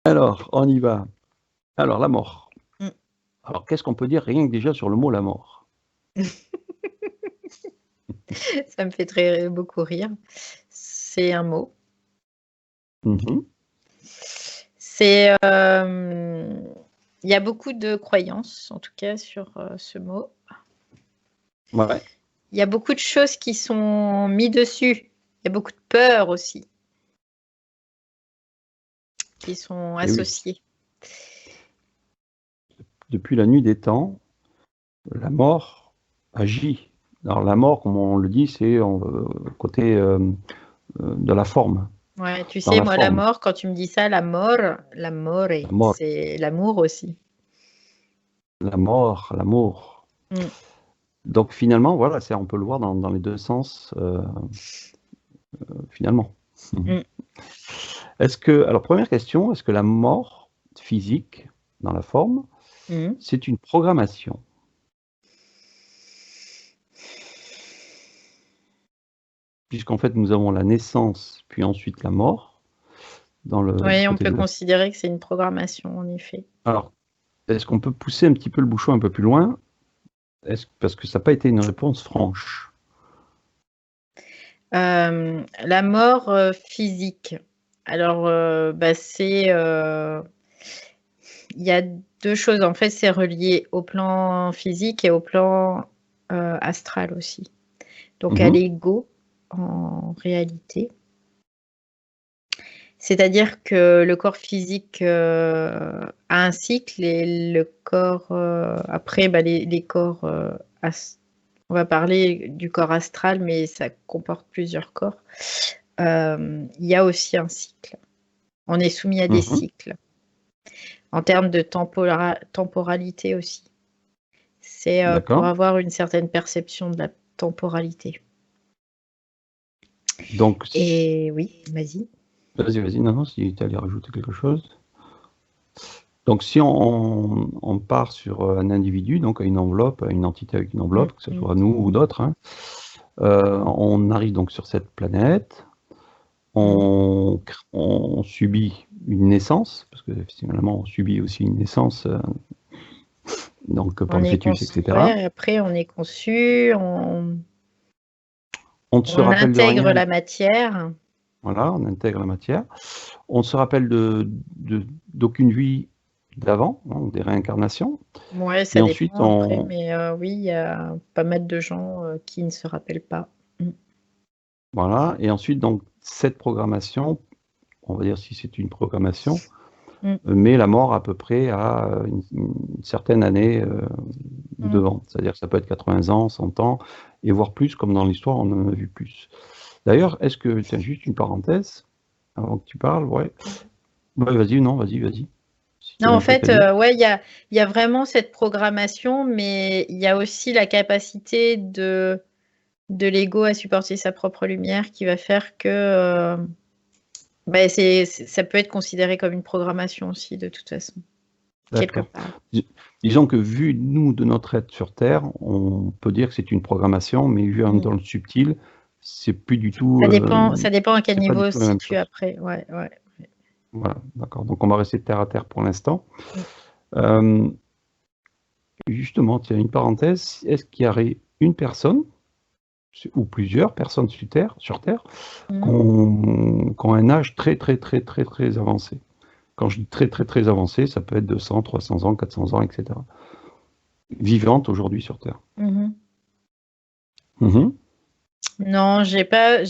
Alors, on y va. Alors, la mort. Mmh. Alors, qu'est-ce qu'on peut dire rien que déjà sur le mot la mort? Ça me fait très beaucoup rire. C'est un mot. Mmh. C'est, il y a beaucoup de croyances, en tout cas, sur, ce mot. Ouais. Il y a beaucoup de choses qui sont mis dessus. Il y a beaucoup de peurs aussi qui sont Et oui, associées. depuis la nuit des temps, la mort agit. Alors la mort, comme on le dit, c'est côté, de la forme, Ouais, tu dans sais, la moi, la forme, mort, quand tu me dis ça, l'amore, la mort, c'est l'amour aussi. la mort, l'amour. Mmh. Donc finalement, voilà, c'est on peut le voir dans les 2 sens, finalement. Mmh. Est-ce que alors première question, est-ce que la mort physique, dans la forme, Mmh. c'est une programmation? Puisqu'en fait, nous avons la naissance, puis ensuite la mort, dans le Oui, on côté peut de la considérer que c'est une programmation, en effet. alors, est-ce qu'on peut pousser un petit peu le bouchon un peu plus loin? Est-ce parce que ça n'a pas été une réponse franche. La mort, physique. Alors, bah, il y a 2 choses. En fait, c'est relié au plan physique et au plan, astral aussi. Donc à Mmh. l'ego, en réalité. C'est-à-dire que le corps physique, a un cycle et le corps, après, bah, les corps, on va parler du corps astral, mais ça comporte plusieurs corps. Il y a aussi un cycle. On est soumis à des Mmh. cycles, en termes de temporalité aussi. C'est, pour D'accord. avoir une certaine perception de la temporalité. Donc s Et oui, vas-y. vas-y, vas-y, non, non, si tu allais rajouter quelque chose? Donc si on part sur, un individu, donc à une enveloppe, à une entité avec une Mmh, enveloppe, que ce mmh, soit nous ou d'autres, hein, on arrive donc sur cette planète, mmh. on subit une naissance, parce que finalement on subit aussi une naissance, donc par On le est fœtus et conçu, cetera. ouais, après on est conçu, On ne se on rappelle de intègre rien, la matière. voilà, on intègre la matière. On ne se rappelle d'aucune vie d'avant, hein, des réincarnations Ouais, et ça ensuite dépend après, mais oui, il y a pas mal de gens, qui ne se rappellent pas. Mmh. voilà et ensuite donc cette programmation, on va dire si c'est une programmation, Mmh. met la mort à peu près à, une certaine année, Mmh. devant. C'est-à-dire que ça peut être 80 ans, 100 ans et voire plus comme dans l'histoire on en a vu plus. D'ailleurs, est-ce que tiens juste une parenthèse, avant que tu parles, ouais. Ouais, vas-y, non, vas-y, vas-y, si tu Non, avais en un truc à fait, dire. ouais, il y a vraiment cette programmation, mais il y a aussi la capacité de l'ego à supporter sa propre lumière qui va faire que, bah, ça peut être considéré comme une programmation aussi de toute façon, quelque D'accord. part. Disons que vu nous de notre être sur terre, on peut dire que c'est une programmation, mais vu Mmh. dans le subtil, c'est plus du tout, Ça dépend à quel c'est pas du niveau tout la se même situe chose. après. Ouais, ouais. Voilà, d'accord, donc on va rester terre à terre pour l'instant. Mmh. Hem, Justement, tiens, une parenthèse, est-ce qu'il y aurait une personne ou plusieurs personnes sur terre qui Mmh. ont un âge très, très, très, très, très avancé? Quand je dis très, très, très avancé, ça peut être 200, 300 ans, 400 ans et cetera. Vivantes aujourd'hui sur terre. Mmh. Mmh. Non, j'ai pas,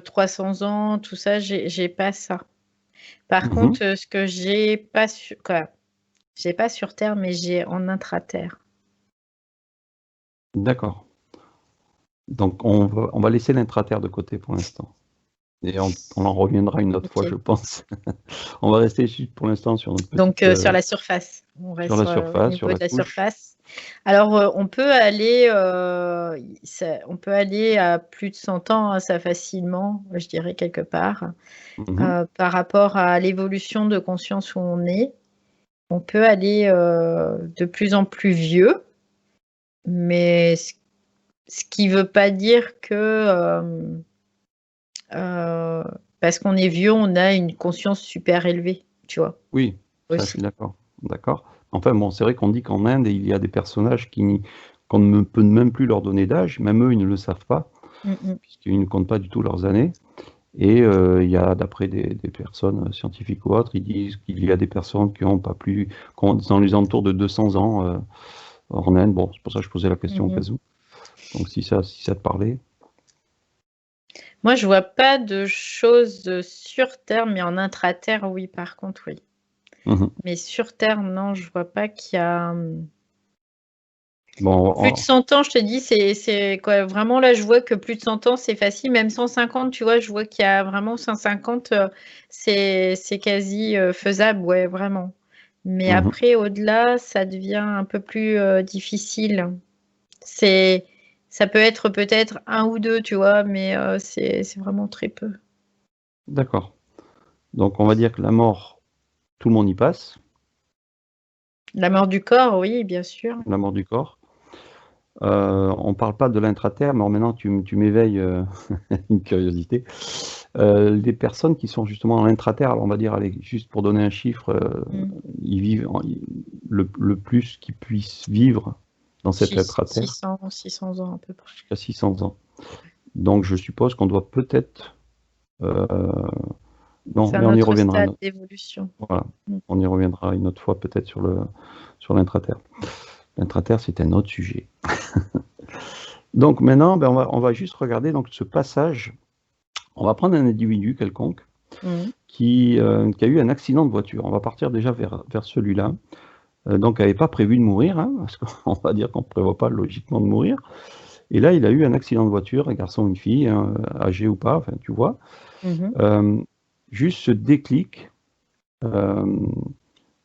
300 ans, tout ça, j'ai pas ça. Par Mmh. contre, ce que j'ai pas su quoi, j'ai pas sur terre, mais j'ai en intraterre. D'accord. Donc on va laisser l'intraterre de côté pour l'instant et on en reviendra une autre fois, OK. je pense. On va rester juste pour l'instant sur notre Donc petite, sur la surface. On sur reste la au surface, sur niveau la de la couche. surface. Alors, on peut aller à plus de 100 ans, hein, ça facilement, je dirais quelque part, Mmh. par rapport à l'évolution de conscience où on est. On peut aller, de plus en plus vieux, mais ce qui veut pas dire que, heu, parce qu'on est vieux, on a une conscience super élevée. tu vois, Oui, ça je aussi. suis d'accord. D'accord. Enfin bon, c'est vrai qu'on dit qu'en Inde, il y a des personnages qu'on ne peut même plus leur donner d'âge, même eux, ils ne le savent pas, Mm, mm. puisqu'ils ne comptent pas du tout leurs années. Et il y a, d'après des personnes scientifiques ou autres, ils disent qu'il y a des personnes qui ont pas plus, qui ont dans les alentours de 200 ans en Inde. Bon, c'est pour ça que je posais la question au cas Mhm. où. Donc si ça te parlait. Moi, je vois pas de choses sur Terre, mais en intra-terre, oui, par contre, oui. Mhm. Mais sur Terre, non, je vois pas qu'il y a. Bon, Plus de 100 ans, je te dis, c'est quoi? Vraiment, là, je vois que plus de 100 ans, c'est facile. Même 150, tu vois, je vois qu'il y a vraiment 150, c'est quasi faisable, ouais, vraiment. Mais mhm. après, au-delà, ça devient un peu plus difficile. C'est, ça peut être peut-être un ou deux, tu vois, mais c'est vraiment très peu. D'accord. Donc on va dire que la mort, tout le monde y passe, La mort du corps, oui, bien sûr. la mort du corps. On ne parle pas de l'intraterre, mais maintenant tu m'éveilles une curiosité. Les personnes qui sont justement en intraterre, alors on va dire, allez, juste pour donner un chiffre, Mm. ils vivent le plus qu'ils puissent vivre dans cette intraterre, 600 ans à peu près. jusqu'à 600 ans. Donc je suppose qu'on doit peut-être... euh, non, C'est mais un on y autre reviendra. stade d'évolution. Voilà, Mm. on y reviendra une autre fois peut-être sur l'intraterre. L'intraterre, c'est un autre sujet. Donc maintenant, ben, on va juste regarder donc, ce passage. On va prendre un individu quelconque Mm. qui a eu un accident de voiture. On va partir déjà vers celui-là. Donc, il n'avait pas prévu de mourir, hein, parce qu'on va dire qu'on ne prévoit pas logiquement de mourir. Et là, il a eu un accident de voiture, un garçon ou une fille, hein, âgé ou pas, enfin, tu vois. Mhm. Euh, Juste ce déclic euh,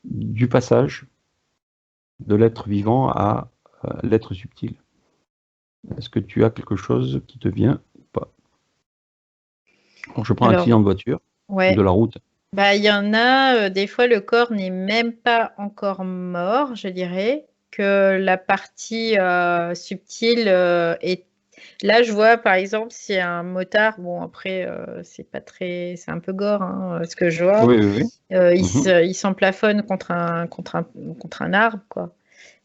du passage de l'être vivant à l'être subtil. Est-ce que tu as quelque chose qui te vient ou pas? Quand je prends un Alors, accident de voiture ou de ouais, la route. bah, il y en a, des fois, le corps n'est même pas encore mort, je dirais, que la partie subtile est. Là, je vois, par exemple, si un motard, bon, après, c'est pas très, c'est un peu gore, hein, ce que je vois, Oui, oui, oui. Mhm. il s'emplafonne contre un arbre, quoi.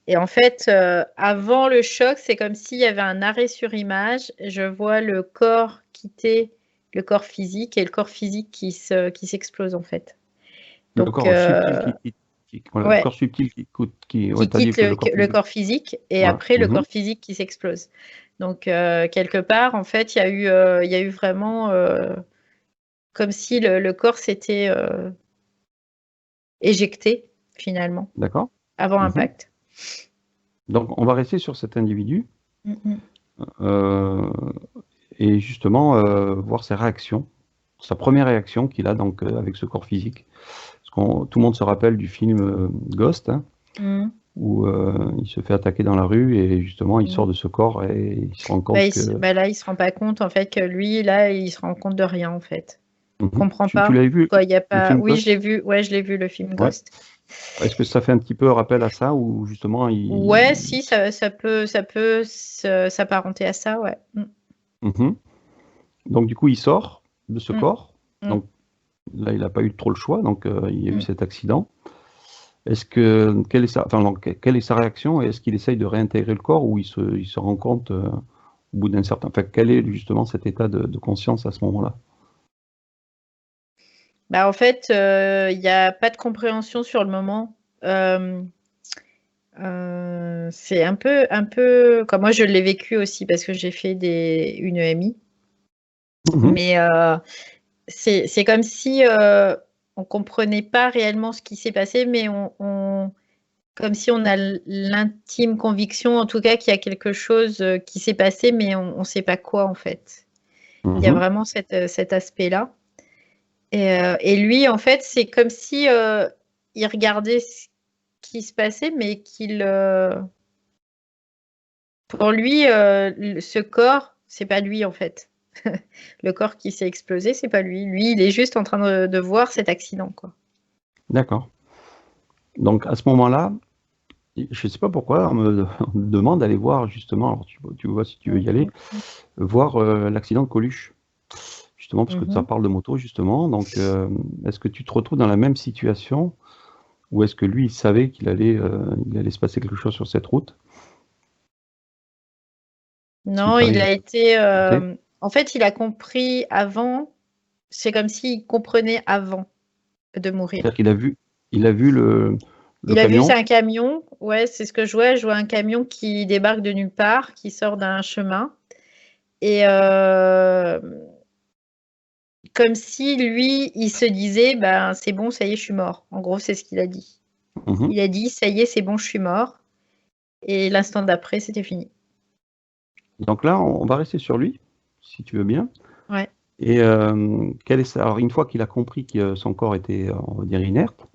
Et en fait, avant le choc, c'est comme s'il y avait un arrêt sur image. Je vois le corps quitter le corps physique et le corps physique qui s'explose, en fait. Le Donc, corps subtil voilà, le ouais, corps subtil ouais, qui t'as dit quitte que le corps le physique. corps physique et Voilà. après le Mhm. corps physique qui s'explose. Donc, quelque part, en fait, il y a eu vraiment comme si le corps s'était éjecté, finalement, D'accord. avant Mhm. impact. Donc, on va rester sur cet individu Mm, mm. euh, et justement voir ses réactions, sa première réaction qu'il a donc avec ce corps physique. Parce tout le monde se rappelle du film Ghost, hein, Mm, où il se fait attaquer dans la rue et justement il mm. sort de ce corps et il se rend Bah, compte que... bah, là, il se rend pas compte en fait que lui, là, il se rend compte de rien en fait. Il Mhm. comprend Tu pas. l'avais vu, Quoi, il y a le pas. film Oui, je Ghost? l'ai vu. Ouais, je l'ai vu le film Ouais. Ghost. Est-ce que ça fait un petit peu rappel à ça ou justement Ouais, il... si, ça peut s'apparenter à ça, ouais. Mm, Mhm. Donc du coup il sort de ce mm, corps. mm, Donc là il n'a pas eu trop le choix, donc il y a eu mm. cet accident. Quelle est sa réaction et est-ce qu'il essaye de réintégrer le corps ou il se rend compte au bout d'un certain... Enfin, quel est justement cet état de conscience à ce moment-là? Bah, en fait, il y a pas de compréhension sur le moment. Euh, c'est un peu, comme moi, je l'ai vécu aussi parce que j'ai fait une EMI. Mhm. Mais c'est comme si on comprenait pas réellement ce qui s'est passé, mais comme si on a l'intime conviction, en tout cas, qu'il y a quelque chose qui s'est passé, mais on ne sait pas quoi en fait. Il y a Mhm. vraiment cet aspect-là. Et lui, en fait, c'est comme si il regardait ce qui se passait, mais pour lui, ce corps, c'est pas lui en fait. Le corps qui s'est explosé, c'est pas lui. Lui, il est juste en train de voir cet accident, quoi. D'accord. Donc à ce moment-là, je ne sais pas pourquoi, on me demande d'aller voir justement, alors tu vois si tu veux Mm, y aller, mm, voir l'accident de Coluche. justement, parce que ça Mhm. parle de moto, justement. Donc, est-ce que tu te retrouves dans la même situation ou est-ce que lui, il savait il allait se passer quelque chose sur cette route? S'il Non, il t'arrive a été. à te En fait, il a compris avant. C'est comme s'il comprenait avant de mourir. c'est-à-dire il a vu le Il a vu, c'est camion. un camion. Ouais, c'est ce que je vois. Je vois un camion qui débarque de nulle part, qui sort d'un chemin. Et comme si lui, il se disait, ben c'est bon, ça y est, je suis mort. En gros, c'est ce qu'il a dit. Mhm. Il a dit, ça y est, c'est bon, je suis mort. Et l'instant d'après, c'était fini. Donc là, on va rester sur lui, si tu veux bien. Ouais. Et alors, une fois qu'il a compris que son corps était, on va dire, inerte,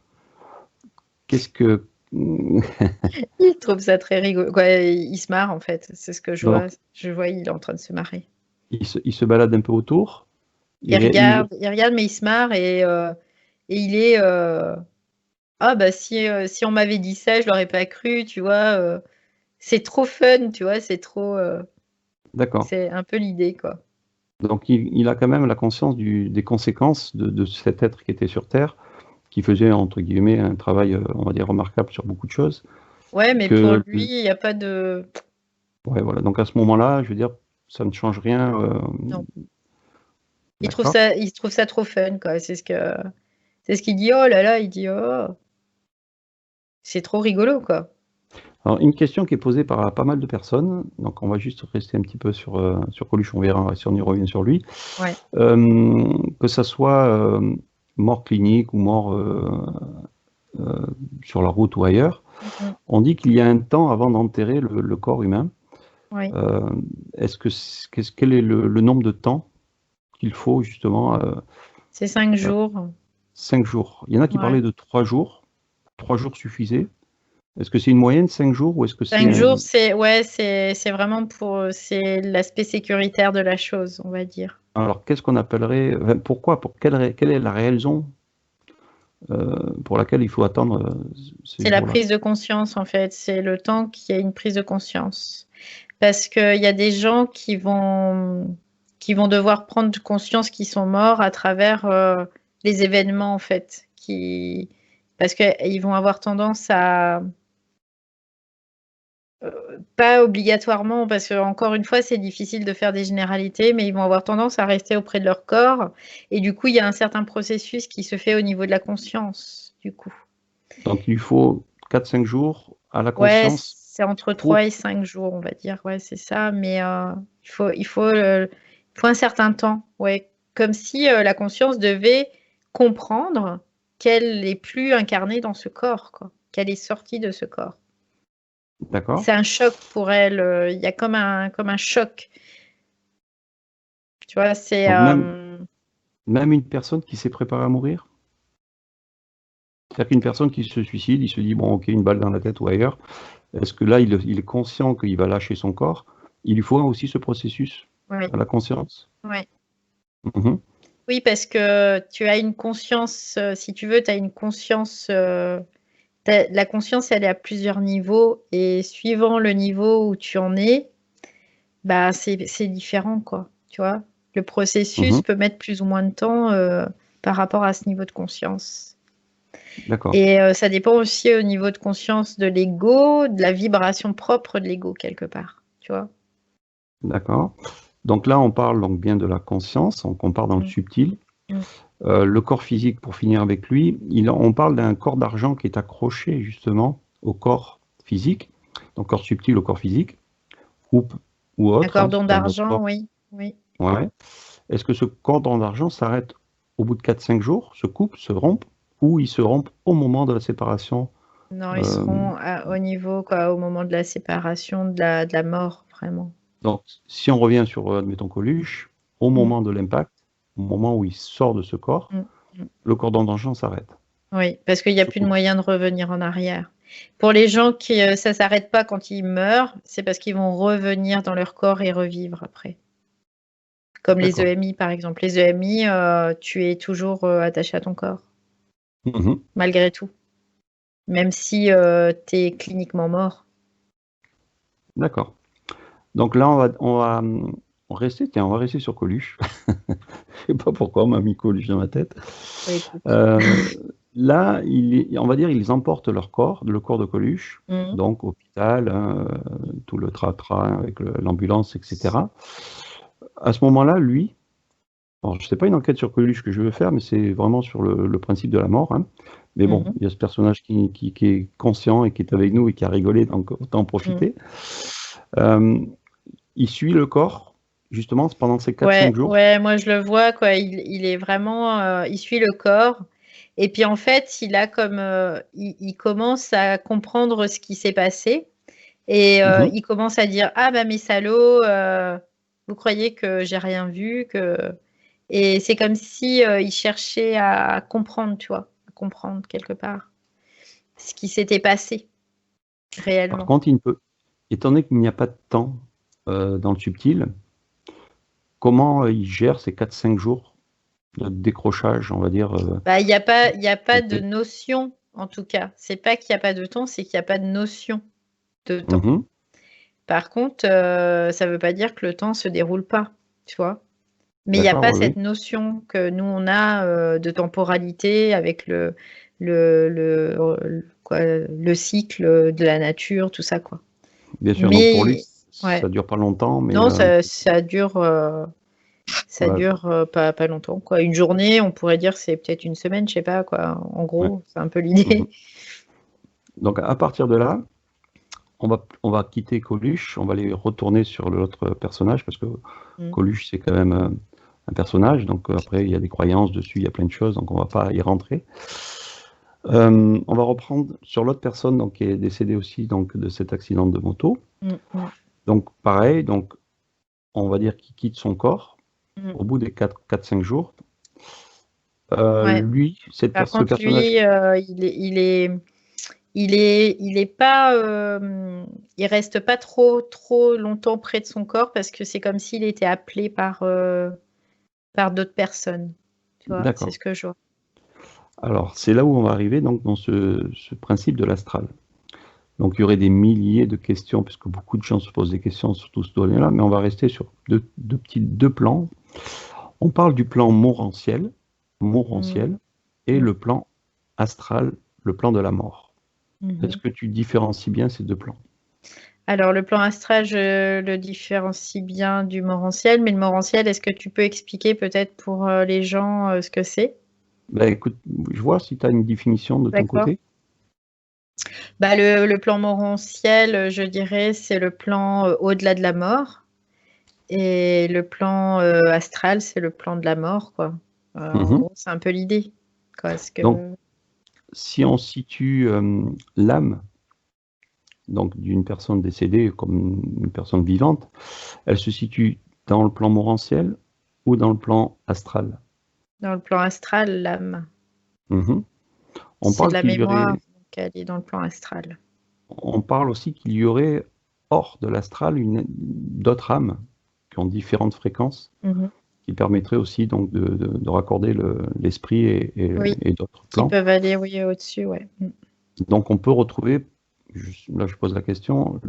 qu'est-ce que... Il trouve ça très rigolo. Quoi, il se marre, en fait. C'est ce que je vois. Donc, Je vois, il est en train de se marrer. il se balade un peu autour. Il regarde, mais il se marre et il est. Ah, bah, si on m'avait dit ça, je l'aurais pas cru, tu vois. C'est trop fun, tu vois. D'accord. C'est un peu l'idée, quoi. Donc, il a quand même la conscience des conséquences de cet être qui était sur Terre, qui faisait, entre guillemets, un travail, on va dire, remarquable sur beaucoup de choses. Ouais, mais pour Que, lui, il n'y a pas de. ouais, voilà. Donc, à ce moment-là, je veux dire, ça ne change rien. Non. D'accord. Il trouve ça trop fun, quoi. C'est ce qu'il dit. Oh là là, il dit oh, c'est trop rigolo, quoi. Alors, une question qui est posée par pas mal de personnes, donc on va juste rester un petit peu sur Coluche, on verra si on y revient sur lui. Ouais. Que ça soit mort clinique ou mort euh, sur la route ou ailleurs, Mhm. on dit qu'il y a un temps avant d'enterrer le corps humain. Ouais. Euh, quel est le nombre de temps qu'il faut justement C'est 5 euh, jours. 5 jours. Il y en a qui Ouais. parlaient de 3 jours. 3 jours suffisaient. Est-ce que c'est une moyenne, 5 jours, ou est-ce que c'est 5 jours, c'est vraiment c'est l'aspect sécuritaire de la chose, on va dire. alors qu'est-ce qu'on appellerait, enfin, pourquoi, quelle est la raison pour laquelle il faut attendre ces C'est la jours-là? prise de conscience, en fait. C'est le temps qu'il y a une prise de conscience. Parce qu'il y a des gens qui vont devoir prendre conscience qu'ils sont morts à travers les événements, en fait. Parce qu'ils vont avoir tendance à, pas obligatoirement, parce que encore une fois, c'est difficile de faire des généralités, mais ils vont avoir tendance à rester auprès de leur corps. Et du coup, il y a un certain processus qui se fait au niveau de la conscience, du coup. Donc il faut 4-5 jours à la Ouais, conscience c'est entre 3 pour... et 5 jours, on va dire. Ouais, c'est ça. Mais il faut un certain temps. Ouais. Comme si la conscience devait comprendre qu'elle n'est plus incarnée dans ce corps, quoi. Qu'elle est sortie de ce corps. D'accord. C'est un choc pour elle. Il y a comme un choc. Tu vois, c'est. Donc même une personne qui s'est préparée à mourir? C'est-à-dire qu'une personne qui se suicide, il se dit, bon, ok, une balle dans la tête ou ailleurs, est-ce que là, il est conscient qu'il va lâcher son corps? Il lui faut aussi ce processus Oui, à la conscience? ouais. Mhm. Oui, parce que tu as une conscience, si tu veux, tu as une conscience. La conscience, elle est à plusieurs niveaux. Et suivant le niveau où tu en es, bah, c'est différent, quoi. Tu vois, le processus Mhm. peut mettre plus ou moins de temps par rapport à ce niveau de conscience. D'accord, Et ça dépend aussi au niveau de conscience de l'ego, de la vibration propre de l'ego, quelque part. Tu vois. d'accord. Donc là, on parle donc bien de la conscience, donc on part dans le Mm, subtil. mm. Le corps physique, pour finir avec lui, on parle d'un corps d'argent qui est accroché justement au corps physique, donc corps subtil au corps physique, ou, ou Un autre, hein, cordon dans notre d'argent, corps. oui. Oui. Ouais. Est-ce que ce cordon d'argent s'arrête au bout de 4-5 jours, se coupe, se rompt, ou il se rompt au moment de la séparation? Non, ils euh, seront au niveau, quoi, au moment de la séparation, de la mort, vraiment. donc, si on revient sur, admettons, Coluche, au Mm, moment de l'impact, au moment où il sort de ce corps, mm, mm. le cordon d'argent s'arrête, Oui, parce qu'il n'y a se plus de coupe. moyen de revenir en arrière. Pour les gens qui ça s'arrête pas quand ils meurent, c'est parce qu'ils vont revenir dans leur corps et revivre après. Comme les D'accord. EMI par exemple. Les EMI, tu es toujours attaché à ton corps, Mhm. malgré tout. Même si tu es cliniquement mort. D'accord. Donc là, Tiens, on va rester sur Coluche. Je sais pas pourquoi, on m'a mis Coluche dans ma tête. Ouais, écoute. Là, on va dire, ils emportent le corps de Coluche, Mhm. donc hôpital, hein, tout le tra-tra avec l'ambulance, etc. À ce moment-là, lui, alors, c'est pas une enquête sur Coluche que je veux faire, mais c'est vraiment sur le principe de la mort, hein. Mais bon, Mhm. il y a ce personnage qui est conscient et qui est avec nous et qui a rigolé, donc autant en Mhm. profiter. Il suit le corps, justement, pendant ces 4-5 jours. Ouais, moi je le vois, quoi. Il est vraiment, il suit le corps. Et puis en fait, il a comme, il commence à comprendre ce qui s'est passé. Et Mhm. il commence à dire: «Ah bah mes salauds, vous croyez que j'ai rien vu, que...» Et c'est comme si, il cherchait à comprendre, tu vois? À comprendre quelque part ce qui s'était passé Par réellement. contre, étant donné qu'il n'y a pas de temps dans le subtil, comment il gère ces 4-5 jours de décrochage, on va dire Bah, il y a pas de notion, en tout cas. C'est pas qu'il y a pas de temps, c'est qu'il y a pas de notion de temps. Mhm. Par contre, ça veut pas dire que le temps se déroule pas, tu vois? Mais il y a D'accord, pas oui, cette oui. notion que nous on a, de temporalité avec le cycle de la nature, tout ça, quoi. Bien sûr, donc pour lui, Mais ouais, ça dure pas longtemps, mais non, ça dure, ouais. pas longtemps, quoi. Une journée, on pourrait dire, c'est peut-être une semaine, je sais pas, quoi. En Ouais. gros, c'est un peu Mhm. l'idée. Donc à partir de là, on va quitter Coluche, on va aller retourner sur l'autre personnage, parce que Mmh. Coluche, c'est quand même un personnage, donc après, il y a des croyances dessus, il y a plein de choses, donc on va pas y rentrer. On va reprendre sur l'autre personne donc, qui est décédée aussi donc, de cet accident de moto. Mmh mh. Donc pareil, donc, on va dire qu'il quitte son corps Mmh. au bout des 4-5 jours. Ouais. Lui, Par ce contre, lui, personnage, il est pas, il reste pas trop longtemps près de son corps parce que c'est comme s'il était appelé par d'autres personnes, tu vois? C'est d'accord. ce que je vois. Alors c'est là où on va arriver donc, dans ce principe de l'astral. Donc il y aurait des milliers de questions, puisque beaucoup de gens se posent des questions sur tout ce domaine-là, mais on va rester sur deux plans. On parle du plan Mmh. et Mmh. le plan astral, le plan de la mort. Est-ce Mmh. que tu différencies bien ces deux plans? Alors le plan astral, je le différencie bien du morantiel, mais le morantiel, est-ce que tu peux expliquer peut-être pour, les gens, ce que c'est? Ben écoute, je vois si tu as une définition de ton D'accord. côté. Bah, le plan morantiel, je dirais, c'est le plan, au-delà de la mort. Et le plan, astral, c'est le plan de la mort, quoi. En Mhm. gros, c'est un peu l'idée, quoi. Parce Donc, que si on situe l'âme donc d'une personne décédée comme une personne vivante, elle se situe dans le plan morantiel ou dans le plan astral? dans le plan astral, l'âme, Mhm. On c'est de parle la qu'il y mémoire, aurait, donc elle est dans le plan astral. on parle aussi qu'il y aurait hors de l'astral d'autres âmes qui ont différentes fréquences, Mmh. qui permettraient aussi donc de raccorder l'esprit Oui, et d'autres qui plans. peuvent aller, oui, au-dessus, ouais. Mmh. Donc on peut retrouver, là je pose la question,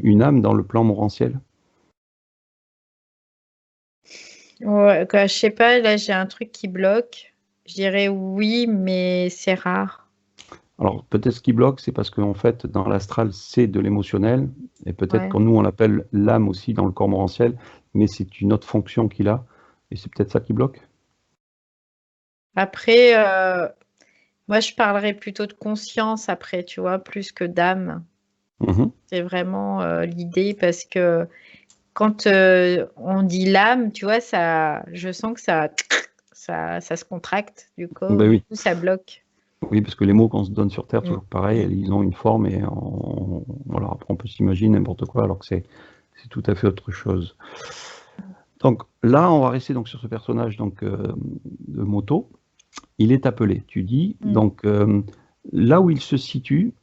une âme dans le plan morantiel. Ouais, quoi, je sais pas, là, j'ai un truc qui bloque. Je dirais oui, mais c'est rare. Alors peut-être ce qui bloque, c'est parce qu'en fait dans l'astral c'est de l'émotionnel, et peut-être Ouais. que nous on l'appelle l'âme aussi dans le corps morantiel, mais c'est une autre fonction qu'il a, et c'est peut-être ça qui bloque. Après, moi, je parlerais plutôt de conscience après, tu vois? Plus que d'âme. Mhm. C'est vraiment, l'idée parce que quand, on dit l'âme, tu vois, ça je sens que ça se contracte, Ben du oui. coup, ça bloque. Oui, parce que les mots qu'on se donne sur Terre, Mmh. toujours pareil, ils ont une forme et voilà, après on peut s'imaginer n'importe quoi alors que c'est tout à fait autre chose. Donc là, on va rester donc sur ce personnage donc, de moto. Il est appelé, tu dis. Mmh. Donc là où il se situe,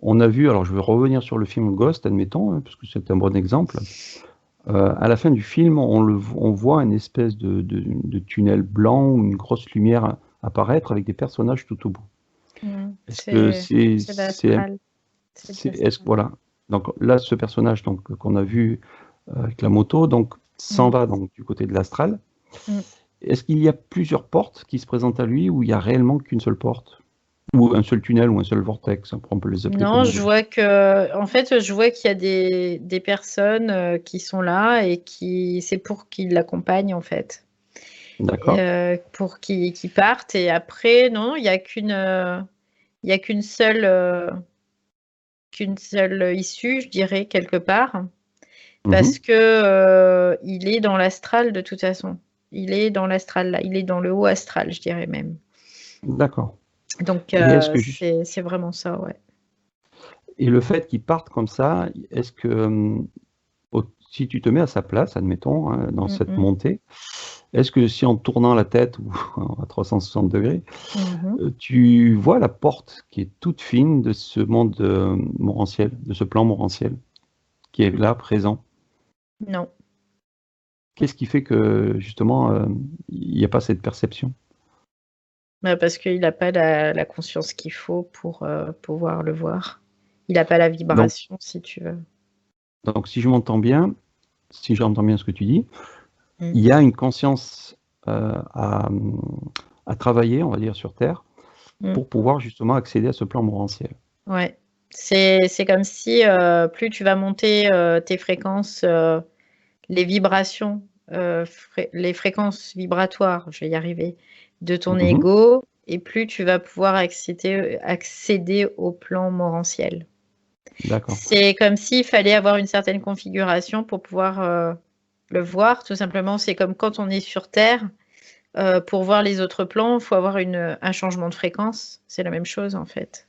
on a vu, alors je vais revenir sur le film Ghost, admettons, hein, parce que c'est un bon exemple. À la fin du film, on voit une espèce de tunnel blanc ou une grosse lumière apparaître avec des personnages tout au bout. Mmh. Est-ce que C'est l'astral, c'est de est-ce l'astral. voilà. Donc là, ce personnage donc qu'on a vu avec la moto, donc s'en va donc du côté de l'astral. Est-ce qu'il y a plusieurs portes qui se présentent à lui ou il n'y a réellement qu'une seule porte? Ou un seul tunnel ou un seul vortex? Après, on peut les appeler Non, comme on je veut. vois en fait, je vois qu'il y a des personnes qui sont là et c'est pour qu'ils l'accompagnent en fait. D'accord. Pour qu'ils partent. Et après, non, il n'y a qu'une seule issue, je dirais, quelque part. Parce que il est dans l'astral de toute façon. Il est dans l'astral là, il est dans le haut astral, je dirais même. D'accord. Donc Et est-ce que c'est vraiment ça, ouais. Et le fait qu'il parte comme ça, est-ce que si tu te mets à sa place, admettons, hein, dans cette montée, est-ce que si en tournant la tête ou à 360 degrés, tu vois la porte qui est toute fine de ce monde morantiel, de ce plan morantiel, qui est là, présent? Non. Qu'est-ce qui fait que, justement, il n'y a pas cette perception? Bah, parce qu'il n'a pas la conscience qu'il faut pour pouvoir le voir. Il n'a pas la vibration, si tu veux. Donc si j'entends bien ce que tu dis, il y a une conscience à travailler, on va dire, sur Terre, pour pouvoir justement accéder à ce plan morantiel. Ouais. C'est comme si plus tu vas monter tes fréquences, les vibrations, les fréquences vibratoires, je vais y arriver, de ton ego, et plus tu vas pouvoir accéder au plan morantiel. D'accord. C'est comme s'il fallait avoir une certaine configuration pour pouvoir le voir, tout simplement. C'est comme quand on est sur Terre, pour voir les autres plans, il faut avoir un changement de fréquence. C'est la même chose, en fait.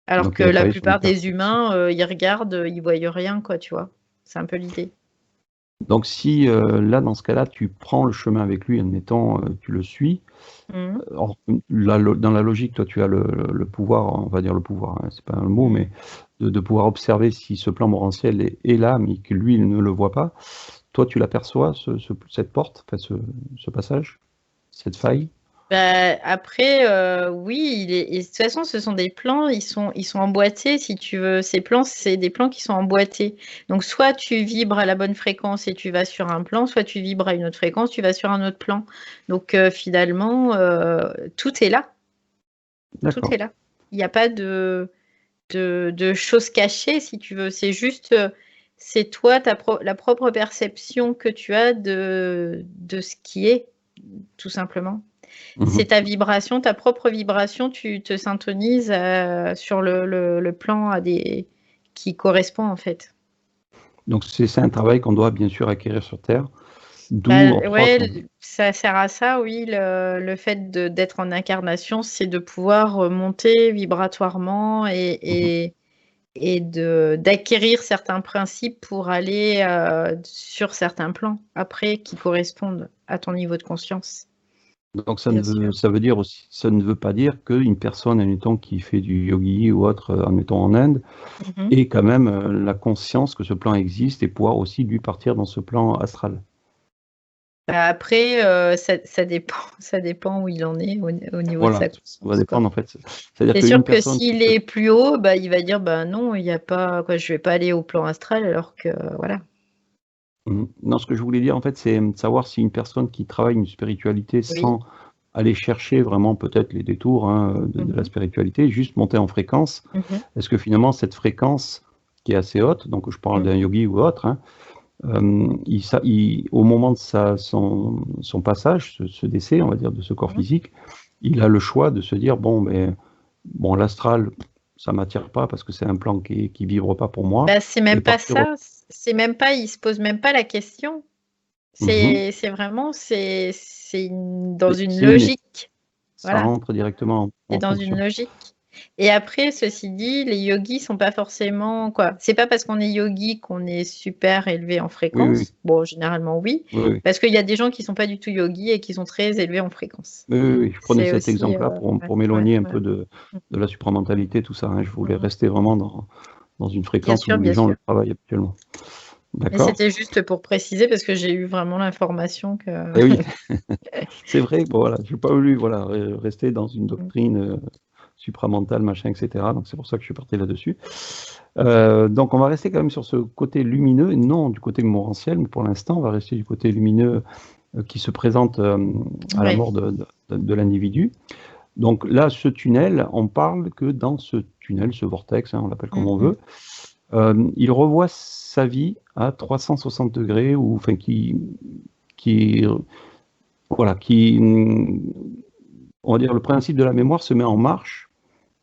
Alors Donc que il a la travaillé sur une plupart des perception. humains, ils regardent, ils voient rien, quoi, tu vois? C'est un peu l'idée. Donc si, là, dans ce cas-là, tu prends le chemin avec lui, admettons, tu le suis, or dans la logique, toi, tu as le pouvoir, on va dire le pouvoir, hein, c'est pas un mot, mais de pouvoir observer si ce plan morantiel est là, mais que lui, il ne le voit pas. Toi, tu l'aperçois, cette porte, enfin ce passage, cette faille? Bah, après, oui, et de toute façon, ce sont des plans, ils sont emboîtés, si tu veux. Ces plans, c'est des plans qui sont emboîtés. Donc, soit tu vibres à la bonne fréquence et tu vas sur un plan, soit tu vibres à une autre fréquence, tu vas sur un autre plan. Donc, finalement, tout est là. Tout est là. Il n'y a pas de choses cachées, si tu veux. C'est juste, c'est toi, la propre perception que tu as de ce qui est, tout simplement. C'est ta vibration, ta propre vibration, tu te syntonises sur le plan qui correspond, en fait. Donc c'est un travail qu'on doit bien sûr acquérir sur Terre, d'où Bah, entre autres. ouais, ça sert à ça, oui, le fait d'être en incarnation, c'est de pouvoir monter vibratoirement et d'acquérir certains principes pour aller sur certains plans, après, qui correspondent à ton niveau de conscience. Donc Bien sûr. ça veut dire aussi, ça ne veut pas dire qu'une personne, admettons, qui fait du yogi ou autre, admettons en Inde, ait quand même la conscience que ce plan existe et pouvoir aussi lui partir dans ce plan astral. Bah, après, ça dépend où il en est au niveau de Voilà, sa ça va conscience, quoi. dépendre en fait. C'est-à-dire C'est qu'une sûr que personne qui s'il peut. est plus haut, bah, il va dire: «Bah, non, il y a pas quoi, je vais pas aller au plan astral», alors que voilà. Non, ce que je voulais dire en fait, c'est savoir si une personne qui travaille une spiritualité Oui. sans aller chercher vraiment peut-être les détours, hein, de la spiritualité, juste monter en fréquence, est-ce que finalement cette fréquence qui est assez haute, donc je parle d'un yogi ou autre, hein, au moment de son passage, ce décès, on va dire, de ce corps physique, il a le choix de se dire, bon, l'astral, ça m'attire pas parce que c'est un plan qui vibre pas pour moi, Bah, c'est et même pas partir ça, c'est même pas, il se pose même pas la question. C'est vraiment, dans une c'est inné, logique. ça Voilà, rentre directement c'est en dans une fonction. logique. Et après, ceci dit, les yogis sont pas forcément quoi, c'est pas parce qu'on est yogi qu'on est super élevé en Oui, oui, fréquence. Bon, généralement oui, oui, oui. parce qu'il y a des gens qui sont pas du tout yogis et qui sont très élevés en fréquence. Oui, oui, oui, je prenais C'est cet aussi, exemple-là ouais, pour ouais, m'éloigner un ouais. peu de la supramentalité, tout ça, hein. Je voulais Mmh. rester vraiment dans une Bien fréquence sûr, où les bien gens sûr. le travaillent actuellement. Mais D'accord? c'était juste pour préciser parce que j'ai eu vraiment l'information que Et oui, c'est vrai, bon voilà, j'ai pas voulu, voilà, rester dans une doctrine, supramental, machin, etc. Donc c'est pour ça que je suis parti là-dessus. Donc on va rester quand même sur ce côté lumineux, et non du côté morantiel, mais pour l'instant on va rester du côté lumineux qui se présente à la mort de l'individu. Donc là, ce tunnel, on parle que dans ce tunnel, ce vortex, hein, on l'appelle comme on veut, il revoit sa vie à 360 degrés, ou enfin voilà, on va dire, le principe de la mémoire se met en marche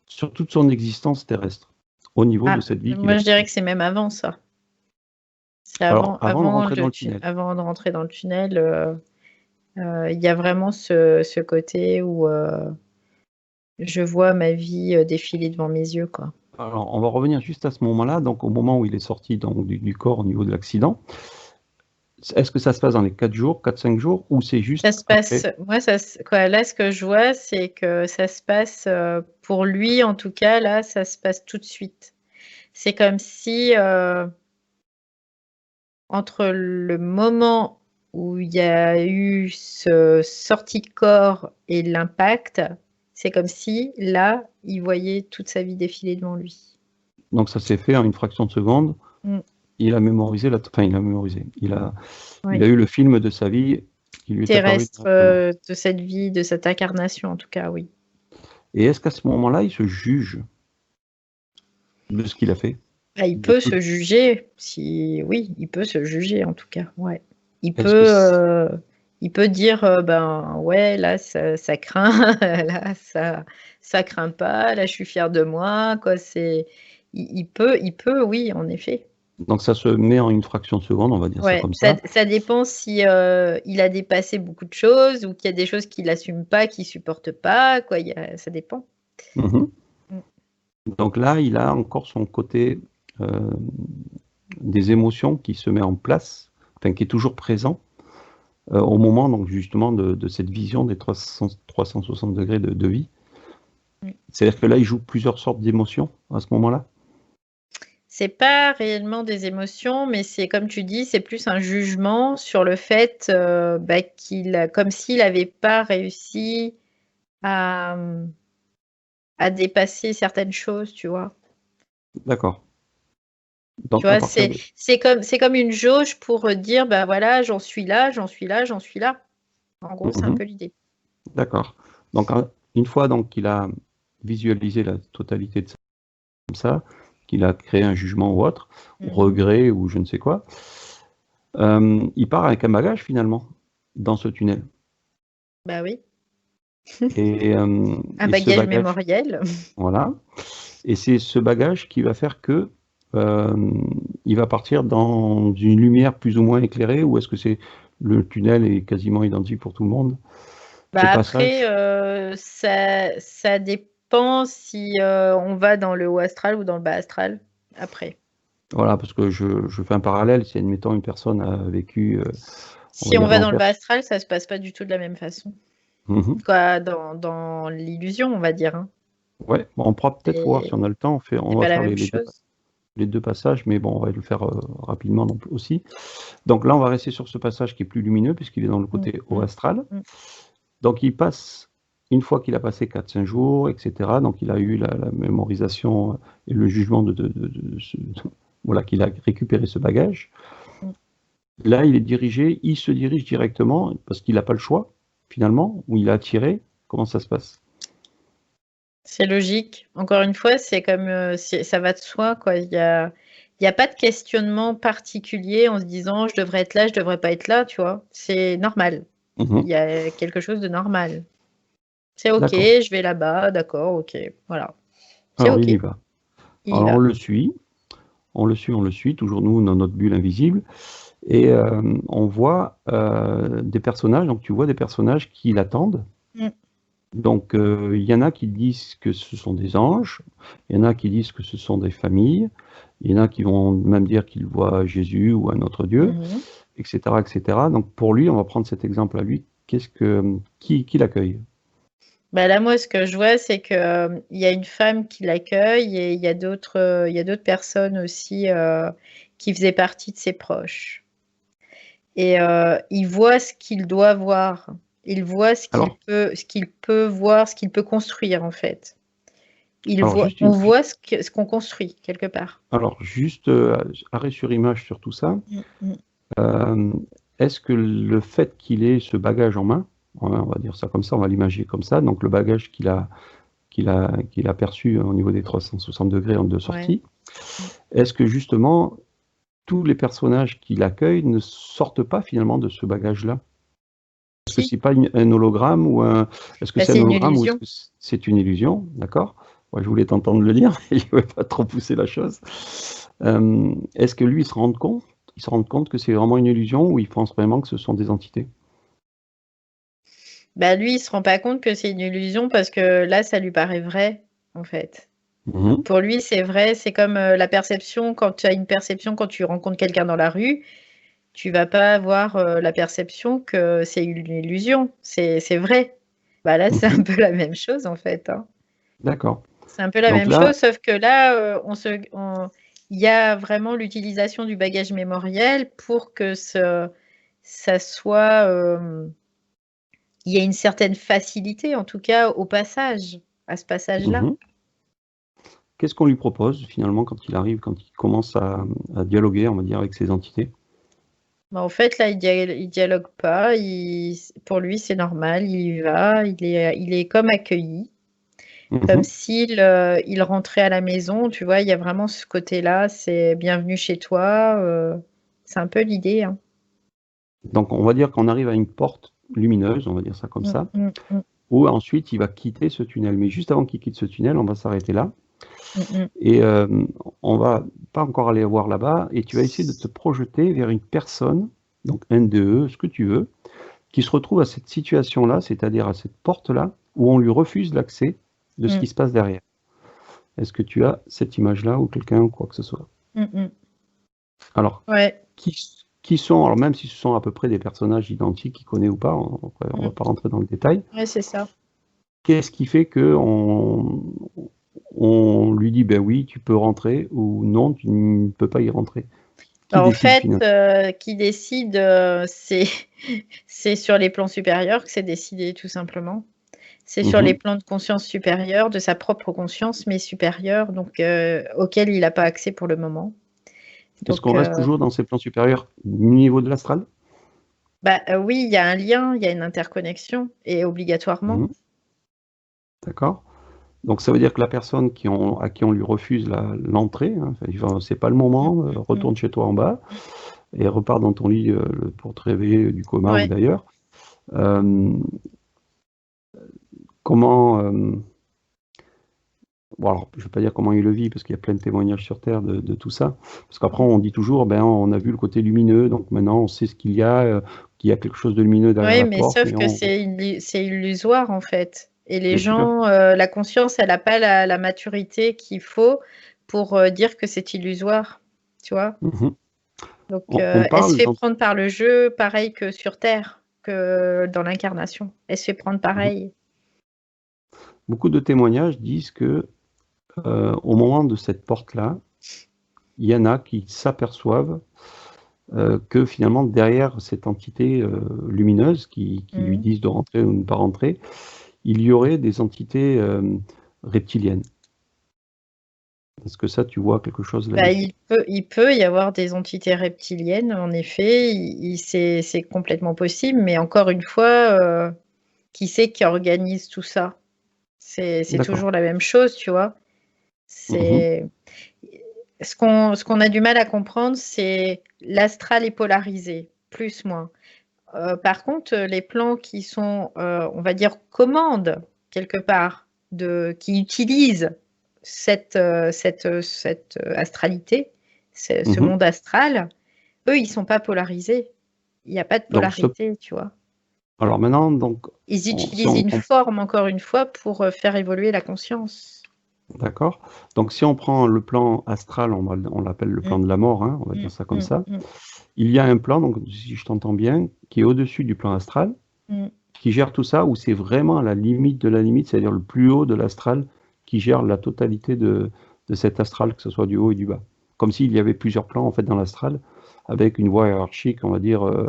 sur toute son existence terrestre, au niveau de cette vie. Moi, je dirais que c'est même avant ça. C'est avant de rentrer dans le tunnel. Avant de rentrer dans le tunnel, il y a vraiment ce côté où je vois ma vie défiler devant mes yeux, quoi. Alors, on va revenir juste à ce moment-là, donc au moment où il est sorti donc, du corps au niveau de l'accident. Est-ce que ça se passe dans les 4 jours, 4-5 jours, ou c'est juste ça se passe, moi, là, ce que je vois, c'est que ça se passe, pour lui, en tout cas, là, ça se passe tout de suite. C'est comme si, entre le moment où il y a eu ce sortie de corps et l'impact, c'est comme si, là, il voyait toute sa vie défiler devant lui. Donc ça s'est fait en une fraction de seconde. Il a mémorisé, il a eu le film de sa vie qui lui est terrestre, de cette vie, de cette incarnation, en tout cas, oui. Et est-ce qu'à ce moment-là, il se juge de ce qu'il a fait? Il peut se juger, oui, il peut se juger, en tout cas, ouais. Il peut dire, ben, ouais, là, ça craint, là, ça craint pas, là, je suis fier de moi, quoi, il peut, oui, en effet. Donc ça se met en une fraction de seconde, on va dire ça comme ça. Ça dépend si, il a dépassé beaucoup de choses, ou qu'il y a des choses qu'il assume pas, qu'il supporte pas, quoi, ça dépend. Donc là, il a encore son côté des émotions qui se met en place, enfin qui est toujours présent au moment donc justement de cette vision des 360 degrés de vie. C'est-à-dire que là, il joue plusieurs sortes d'émotions à ce moment-là. C'est pas réellement des émotions, mais c'est comme tu dis, c'est plus un jugement sur le fait, comme s'il n'avait pas réussi à dépasser certaines choses, tu vois? D'accord. Tu vois, c'est comme une jauge pour dire, bah, voilà, j'en suis là, j'en suis là, j'en suis là. En gros, c'est un peu l'idée. D'accord. Donc une fois donc qu'il a visualisé la totalité de ça, comme ça, qu'il a créé un jugement ou autre, regret ou je ne sais quoi, il part avec un bagage finalement dans ce tunnel. Bah oui. Et, un bagage mémoriel. Voilà. Et c'est ce bagage qui va faire que il va partir dans une lumière plus ou moins éclairée, ou est-ce que le tunnel est quasiment identique pour tout le monde? Bah après, ça dépend si on va dans le haut astral ou dans le bas astral, après. Voilà, parce que je fais un parallèle, si admettons une personne a vécu... si on va dans le bas astral, ça se passe pas du tout de la même façon. Quoi, dans l'illusion, on va dire. Hein. Ouais, on pourra peut-être voir si on a le temps, on va faire les deux passages, mais bon, on va le faire rapidement aussi. Donc là, on va rester sur ce passage qui est plus lumineux, puisqu'il est dans le côté haut astral. Donc il passe, une fois qu'il a passé 4-5 jours, etc., donc il a eu la mémorisation et le jugement voilà, qu'il a récupéré ce bagage. Là, il se dirige directement, parce qu'il n'a pas le choix, finalement, où il a attiré. Comment ça se passe? C'est logique. Encore une fois, c'est comme ça va de soi, quoi. Il y a pas de questionnement particulier en se disant je devrais être là, je devrais pas être là, tu vois. C'est normal. Il y a quelque chose de normal. C'est ok, je vais là-bas, d'accord, ok, voilà. Alors okay. Il y va. Alors on le suit, toujours nous dans notre bulle invisible, et on voit des personnages, donc tu vois des personnages qui l'attendent. Donc il y en a qui disent que ce sont des anges, il y en a qui disent que ce sont des familles, il y en a qui vont même dire qu'ils voient Jésus ou un autre Dieu, etc., etc. Donc pour lui, on va prendre cet exemple à lui, qui l'accueille? Bah là, moi, ce que je vois, c'est qu'il y a une femme qui l'accueille, et il y a d'autres personnes aussi qui faisaient partie de ses proches. Et il voit ce qu'il doit voir. Il voit ce qu'il peut voir, ce qu'il peut construire, en fait. Alors, juste On voit ce qu'on construit quelque part. Alors, juste arrêt sur image sur tout ça. Mm. Est-ce que le fait qu'il ait ce bagage en main, on va dire ça comme ça, on va l'imaginer comme ça, donc le bagage qu'il a perçu au niveau des 360 degrés en deux sorties, est-ce que justement tous les personnages qu'il accueille ne sortent pas finalement de ce bagage-là? Est-ce que c'est pas un hologramme ou est-ce que c'est un hologramme ou est-ce que c'est une illusion? D'accord. Ouais, je voulais t'entendre le dire, mais je ne voulais pas trop pousser la chose. Est-ce que lui, il se rend compte que c'est vraiment une illusion ou il pense vraiment que ce sont des entités? Bah lui, il se rend pas compte que c'est une illusion parce que là, ça lui paraît vrai, en fait. Mmh. Pour lui, c'est vrai, c'est comme la perception, quand tu as une perception, quand tu rencontres quelqu'un dans la rue, tu vas pas avoir la perception que c'est une illusion, c'est vrai. Bah là, c'est un peu la même chose en fait, hein. D'accord. C'est un peu la Donc même là, chose, sauf que là, il y a vraiment l'utilisation du bagage mémoriel pour que ça soit, il y a une certaine facilité, en tout cas, au passage, à ce passage-là. mmh, qu'est-ce qu'on lui propose finalement quand il arrive, quand il commence à dialoguer, on va dire, avec ces entités? Bah, en fait, là, il dialogue pas, pour lui, c'est normal, il y va, il est comme accueilli, comme Mmh. s'il, il rentrait à la maison, tu vois? Il y a vraiment ce côté-là, c'est: «Bienvenue chez toi», c'est un peu l'idée, hein. Donc on va dire qu'on arrive à une porte lumineuse, on va dire ça comme ça, Mmh. où ensuite il va quitter ce tunnel. Mais juste avant qu'il quitte ce tunnel, on va s'arrêter là Mmh. et on va pas encore aller voir là-bas et tu vas essayer de te projeter vers une personne, donc un DE, ce que tu veux, qui se retrouve à cette situation-là, c'est-à-dire à cette porte-là, où on lui refuse l'accès de ce Mmh. qui se passe derrière. Est-ce que tu as cette image-là ou quelqu'un ou quoi que ce soit? Mmh. Alors, Ouais. qui sont, alors même si ce sont à peu près des personnages identiques, qu'il connaît ou pas, on va Mmh. pas rentrer dans le détail. Ouais, c'est ça. Qu'est-ce qui fait que on lui dit: «Ben oui, tu peux rentrer» ou «Non, tu ne peux pas y rentrer»? Qui Bah, en décide fait, finalement? qui décide, c'est sur les plans supérieurs que c'est décidé, tout simplement. C'est sur les Mmh. plans de conscience supérieurs, de sa propre conscience, mais supérieure, donc auquel il a pas accès pour le moment. Est-ce Donc qu'on reste toujours dans ces plans supérieurs, niveau de l'astral? bah, oui, il y a un lien, il y a une interconnexion et obligatoirement. Mmh. D'accord. Donc ça veut dire que la personne à qui on lui refuse l'entrée, hein, enfin, il va: «C'est pas le Mmh, moment, mmh, mmh, retourne chez toi en bas» mmh. et repars dans ton lit, pour te réveiller du coma ou Ouais. d'ailleurs. Hem, comment, bon alors je ne vais pas dire comment il le vit parce qu'il y a plein de témoignages sur terre de tout ça. Parce qu'après on dit toujours: «Ben, on a vu le côté lumineux, donc maintenant on sait ce qu'il y a quelque chose de lumineux derrière Oui, la mais porte sauf et que on» c'est illusoire, en fait, et les bien sûr. gens, la conscience, elle a pas la maturité qu'il faut pour, dire que c'est illusoire, tu vois? Mmh. Donc On elle se parle fait dans prendre par le jeu, pareil que sur terre, que dans l'incarnation. Elle se fait prendre mmh pareil. beaucoup de témoignages disent que, au moment de cette porte-là, il y en a qui s'aperçoivent, que finalement derrière cette entité, lumineuse qui lui Mmh. disent de rentrer ou de ne pas rentrer, il y aurait des entités, reptiliennes. Est-ce que ça, tu vois quelque chose Bah, là-dessus? il peut y avoir des entités reptiliennes, en effet, c'est complètement possible, mais encore une fois, qui c'est qui organise tout ça? C'est D'accord. toujours la même chose, tu vois? Mmh. C'est ce qu'on a du mal à comprendre, c'est l'astral est polarisé, plus, moins. Par contre, les plans qui sont, on va dire, commandes quelque part qui utilisent cette astralité, ce Mmh. monde astral, eux, ils sont pas polarisés. Il y a pas de Donc ce polarité, tu vois? alors maintenant donc Ils si utilisent on une forme, encore une fois, pour, faire évoluer la conscience. d'accord. Donc si on prend le plan astral, on l'appelle le Mmh, plan de la mort, hein, on va mmh, dire ça comme mmh, ça. mmh, Il y a un plan, donc si je t'entends bien, qui est au-dessus du plan astral, mmh. qui gère tout ça, où c'est vraiment à la limite de la limite, c'est-à-dire le plus haut de l'astral, qui gère la totalité de cet astral, que ce soit du haut et du bas. Comme s'il y avait plusieurs plans, en fait, dans l'astral, avec une voie hiérarchique, on va dire, Bah,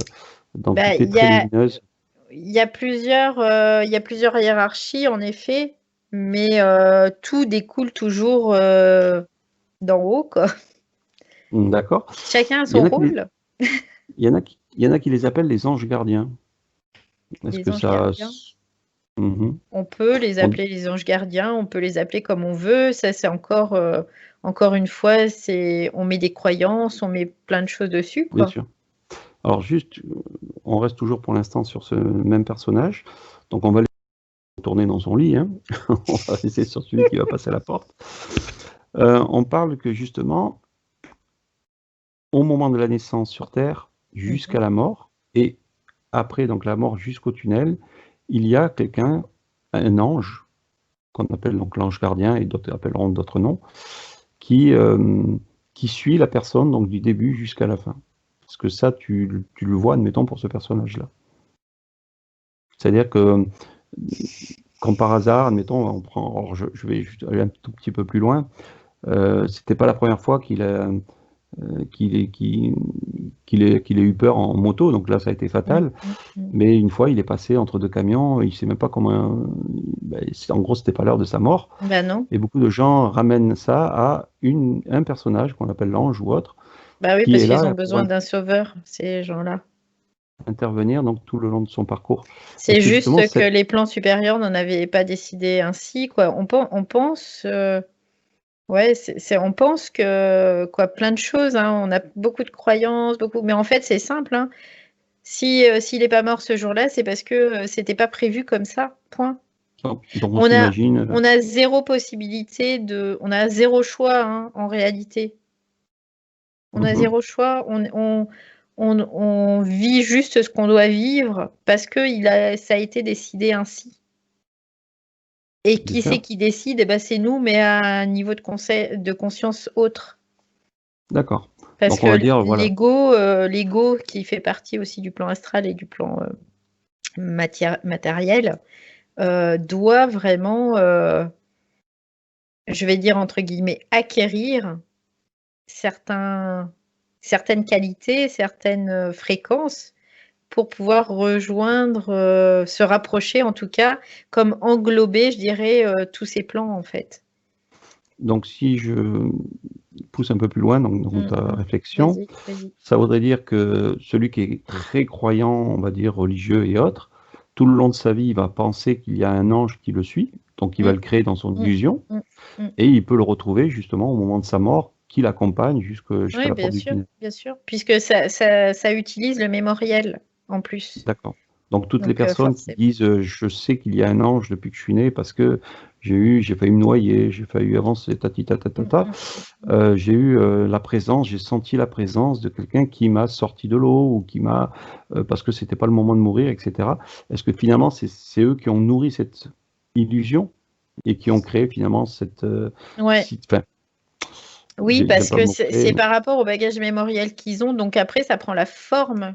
d'entités très lumineuses. il y a plusieurs hiérarchies, en effet. mais tout découle toujours d'en haut, quoi. D'accord. Chacun a Il y en son a qui les, rôle, il y en a qui les appellent les anges gardiens. Est-ce les que anges ça... gardiens. Mhm. On peut les On- appeler les anges gardiens, on peut les appeler comme on veut. Ça, c'est encore une fois, on met des croyances, on met plein de choses dessus, Bien quoi. sûr. Alors juste, on reste toujours pour l'instant sur ce même personnage. Donc on va le tourner dans son lit, hein. On va laisser sur celui qui va passer à la porte. On parle que justement, au moment de la naissance sur Terre, jusqu'à Mhm. la mort, et après donc la mort jusqu'au tunnel, il y a quelqu'un, un ange, qu'on appelle donc l'ange gardien, et d'autres appelleront d'autres noms, qui, euh, qui suit la personne donc du début jusqu'à la fin. Parce que ça, tu le vois, admettons, pour ce personnage-là. C'est-à-dire que, comme par hasard, admettons, on prend, alors je vais juste aller un tout petit peu plus loin, c'était pas la première fois qu'il ait eu peur en moto, donc là ça a été Mm, fatal. mm, mm. Mais une fois, il est passé entre deux camions, il sait même pas comment. En gros, c'était pas l'heure de sa mort. Bah non. Et beaucoup de gens ramènent ça à un personnage qu'on appelle l'ange ou autre, Bah oui, qui parce est qu'ils ont là pour besoin d'un sauveur, ces gens-là. intervenir donc tout le long de son parcours. Est-ce C'est que justement juste que cette... les plans supérieurs n'en avaient pas décidé ainsi, quoi. On pense, ouais, on pense que, quoi, plein de choses, hein. On a beaucoup de croyances, beaucoup, mais en fait, c'est simple, hein. S'il n'est pas mort ce jour-là, c'est parce que c'était pas prévu comme ça. Point. Donc on On a, s'imagine, on a zéro possibilité on a zéro choix, hein, en réalité. On a zéro choix. On vit juste ce qu'on doit vivre parce que ça a été décidé ainsi. Et bien qui c'est sûr, qui décide? Eh ben, c'est nous, mais à un niveau de conscience autre. d'accord. Parce Donc on que va dire, voilà, l'ego qui fait partie aussi du plan astral et du plan matériel, doit vraiment, je vais dire entre guillemets, acquérir certaines qualités, certaines fréquences pour pouvoir rejoindre, se rapprocher en tout cas, comme englober, je dirais, tous ces plans en fait. donc si je pousse un peu plus loin donc, dans Mmh ta mh. réflexion, Vas-y, vas-y. ça voudrait dire que celui qui est très croyant, on va dire religieux et autres, tout le long de sa vie, il va penser qu'il y a un ange qui le suit, donc il va Mmh. le créer dans son Mmh. illusion, Mmh. Mmh. et il peut le retrouver justement au moment de sa mort, qui l'accompagne jusqu'à Oui, la porte du tunnel. bien sûr, puisque ça utilise le mémoriel en plus. D'accord. Donc toutes les Donc personnes qui forcément. disent je sais qu'il y a un ange depuis que je suis né parce que j'ai failli me noyer, j'ai failli avancer, tati tata Mmh, tata, mmh, mmh. j'ai eu la présence, j'ai senti la présence de quelqu'un qui m'a sorti de l'eau ou qui m'a parce que c'était pas le moment de mourir, etc. Est-ce que finalement c'est eux qui ont nourri cette illusion et qui ont créé finalement cette Ouais. enfin, Oui, j'aime parce pas le que mot créer, c'est mais par rapport au bagage mémoriel qu'ils ont, donc après ça prend la forme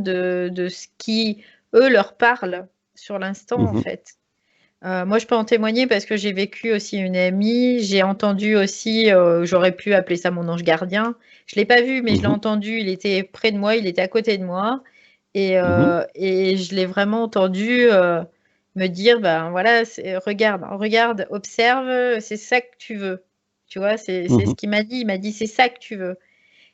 de ce qui, eux, leur parle sur l'instant, en mhm, fait. Moi, je peux en témoigner parce que j'ai vécu aussi une amie, j'ai entendu aussi, j'aurais pu appeler ça mon ange gardien. Je l'ai pas vu, mais je l'ai mhm, entendu, il était près de moi, il était à côté de moi mhm, et je l'ai vraiment entendu, me dire: «Ben, voilà, regarde, observe, c'est ça que tu veux». Tu vois? C'est ce mhm. qu'il m'a dit, il m'a dit: «C'est ça que tu veux»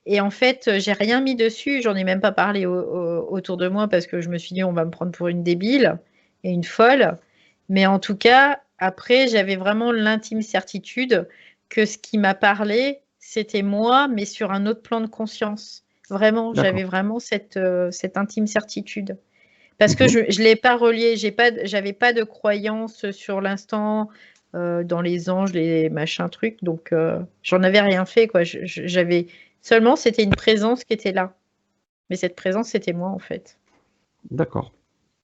et en fait, j'ai rien mis dessus, j'en ai même pas parlé autour de moi parce que je me suis dit: «On va me prendre pour une débile et une folle». Mais en tout cas, après, j'avais vraiment l'intime certitude que ce qui m'a parlé, c'était moi, mais sur un autre plan de conscience. Vraiment, D'accord. j'avais vraiment cette intime certitude. Parce que Mhm. je l'ai pas relié, j'avais pas de croyance sur l'instant, dans les anges, les machins trucs, donc j'en avais rien fait quoi. J'avais seulement c'était une présence qui était là. Mais cette présence, c'était moi en fait. D'accord.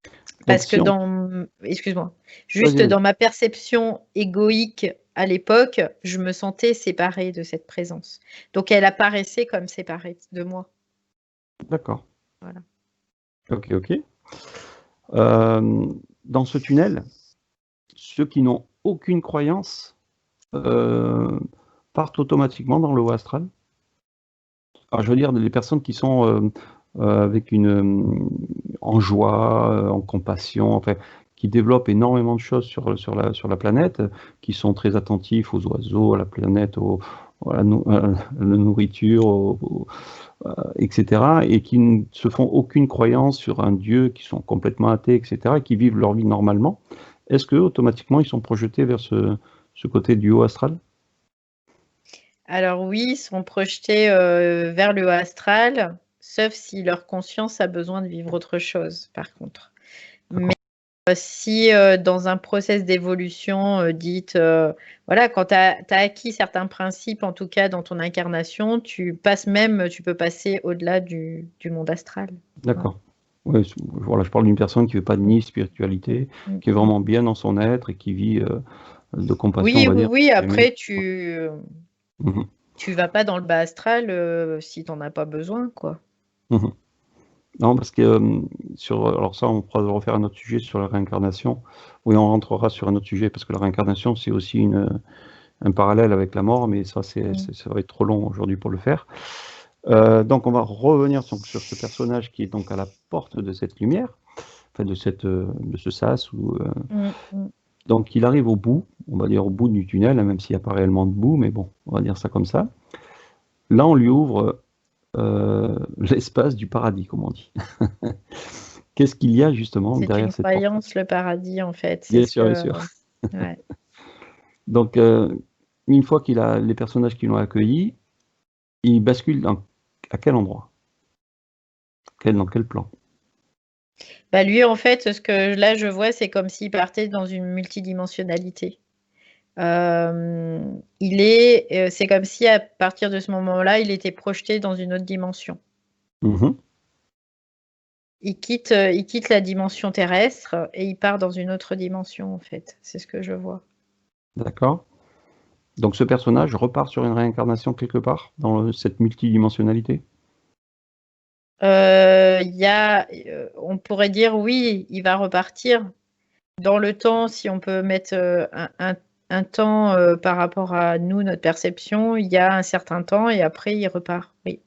Donc Parce que si on... excuse-moi, Vas-y, juste vas-y. dans ma perception égoïque à l'époque, je me sentais séparée de cette présence. Donc elle apparaissait comme séparée de moi. D'accord. Voilà. Ok, ok. Euh, Dans ce tunnel, ceux qui n'ont aucune croyance euh, partent automatiquement dans le haut astral. Alors, je veux dire, les personnes qui sont avec en joie, en compassion, enfin, qui développent énormément de choses sur la planète, qui sont très attentifs aux oiseaux, à la planète, à la nourriture, etc., et qui ne se font aucune croyance sur un Dieu, qui sont complètement athées, etc., et qui vivent leur vie normalement, est-ce que automatiquement ils sont projetés vers ce côté du haut astral? Alors oui, ils sont projetés vers le haut astral, sauf si leur conscience a besoin de vivre autre chose, par contre. Mais si dans un process d'évolution dite, voilà, quand tu as acquis certains principes, en tout cas dans ton incarnation, tu peux passer au-delà du monde astral. D'accord. Ouais, voilà, je parle d'une personne qui ne veut pas de ni spiritualité, qui est vraiment bien dans son être et qui vit de compassion, on Oui, va oui, dire. oui. Après, Mhm. tu vas pas dans le bas astral si tu n'en as pas besoin, quoi. Mhm. Non, parce que alors ça, on pourra refaire un autre sujet sur la réincarnation. Oui, on rentrera sur un autre sujet, parce que la réincarnation, c'est aussi un parallèle avec la mort, mais ça, ça va être trop long aujourd'hui pour le faire. Donc, on va revenir sur ce personnage qui est donc à la porte de cette lumière, enfin de ce sas. Donc, il arrive au bout, on va dire au bout du tunnel, hein, même s'il n'y a pas réellement de bout, mais bon, on va dire ça comme ça. Là, on lui ouvre l'espace du paradis, comme on dit. Qu'est-ce qu'il y a justement C'est derrière une cette porte? croyance, le paradis, en fait. C'est Bien ce sûr, bien que. sûr. Ouais. Donc, une fois qu'il a les personnages qui l'ont accueilli, il bascule à quel endroit? Dans quel plan? Bah lui, en fait, ce que là je vois, c'est comme s'il partait dans une multidimensionnalité. C'est comme si à partir de ce moment-là, il était projeté dans une autre dimension. Mhm. Il quitte la dimension terrestre et il part dans une autre dimension, en fait. C'est ce que je vois. D'accord. Donc, ce personnage repart sur une réincarnation quelque part dans cette multidimensionnalité? On pourrait dire oui, il va repartir. Dans le temps, si on peut mettre un temps par rapport à nous, notre perception, il y a un certain temps et après il repart. Oui.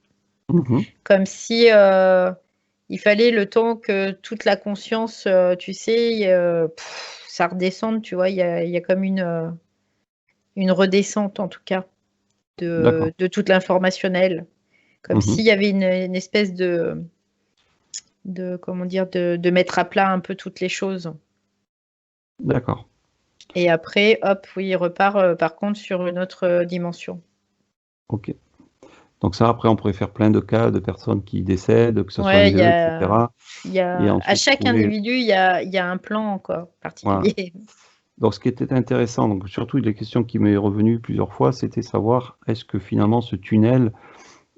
Mhm. Comme si il fallait le temps que toute la conscience, tu sais, ça redescende, tu vois. Il y a comme une redescente en tout cas D'accord. de toute l'informationnel. Comme Mhm. s'il y avait une espèce comment dire, de mettre à plat un peu toutes les choses. D'accord. Et après, hop, oui, il repart par contre sur une autre dimension. Ok. Donc ça, après, on pourrait faire plein de cas de personnes qui décèdent, que ce soit un Ouais, vœu, etc. Et à ensuite chaque trouver... individu, il y a un plan encore Voilà. particulier. Donc, ce qui était intéressant, donc surtout les questions qui m'est revenue plusieurs fois, c'était savoir est-ce que finalement ce tunnel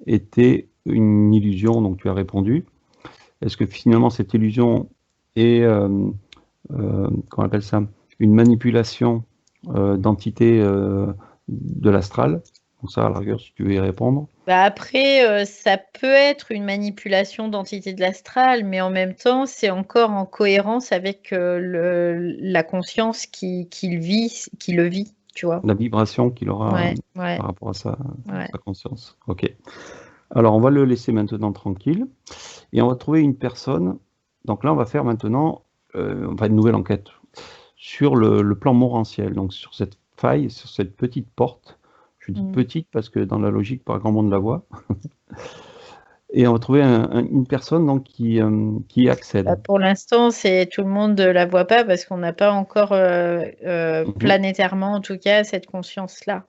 était une illusion, donc tu as répondu. Est-ce que finalement cette illusion est, comment on appelle ça, une manipulation d'entités de l'astral? Donc ça, à la rigueur, si tu veux y répondre. Bah après, ça peut être une manipulation d'entité de l'astral, mais en même temps, c'est encore en cohérence avec la conscience qui le vit, tu vois. La vibration qu'il aura Ouais, ouais, par rapport à ouais. sa conscience. Ok. Alors, on va le laisser maintenant tranquille et on va trouver une personne. Donc là, on va faire maintenant une nouvelle enquête sur le plan morantiel, donc sur cette faille, sur cette petite porte. Je dis petite parce que dans la logique, pas grand monde la voit. Et on va trouver une personne donc, qui y accède. Bah, pour l'instant, tout le monde ne la voit pas parce qu'on n'a pas encore Mhm. planétairement, en tout cas, cette conscience-là.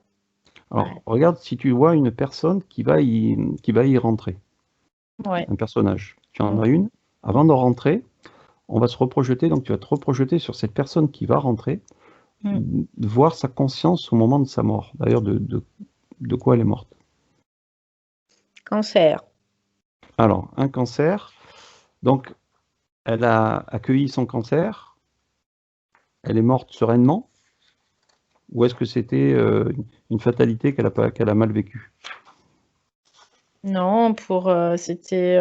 Alors, Ouais. regarde si tu vois une personne qui va y rentrer, Ouais. un personnage. Tu en as Mm. une. Avant de rentrer, on va se reprojeter, donc tu vas te reprojeter sur cette personne qui va rentrer, Mm. voir sa conscience au moment de sa mort. D'ailleurs, de quoi elle est morte. Cancer. Alors, un cancer, donc elle a accueilli son cancer, elle est morte sereinement, ou est-ce que c'était une fatalité qu'elle a mal vécue? Non, c'était.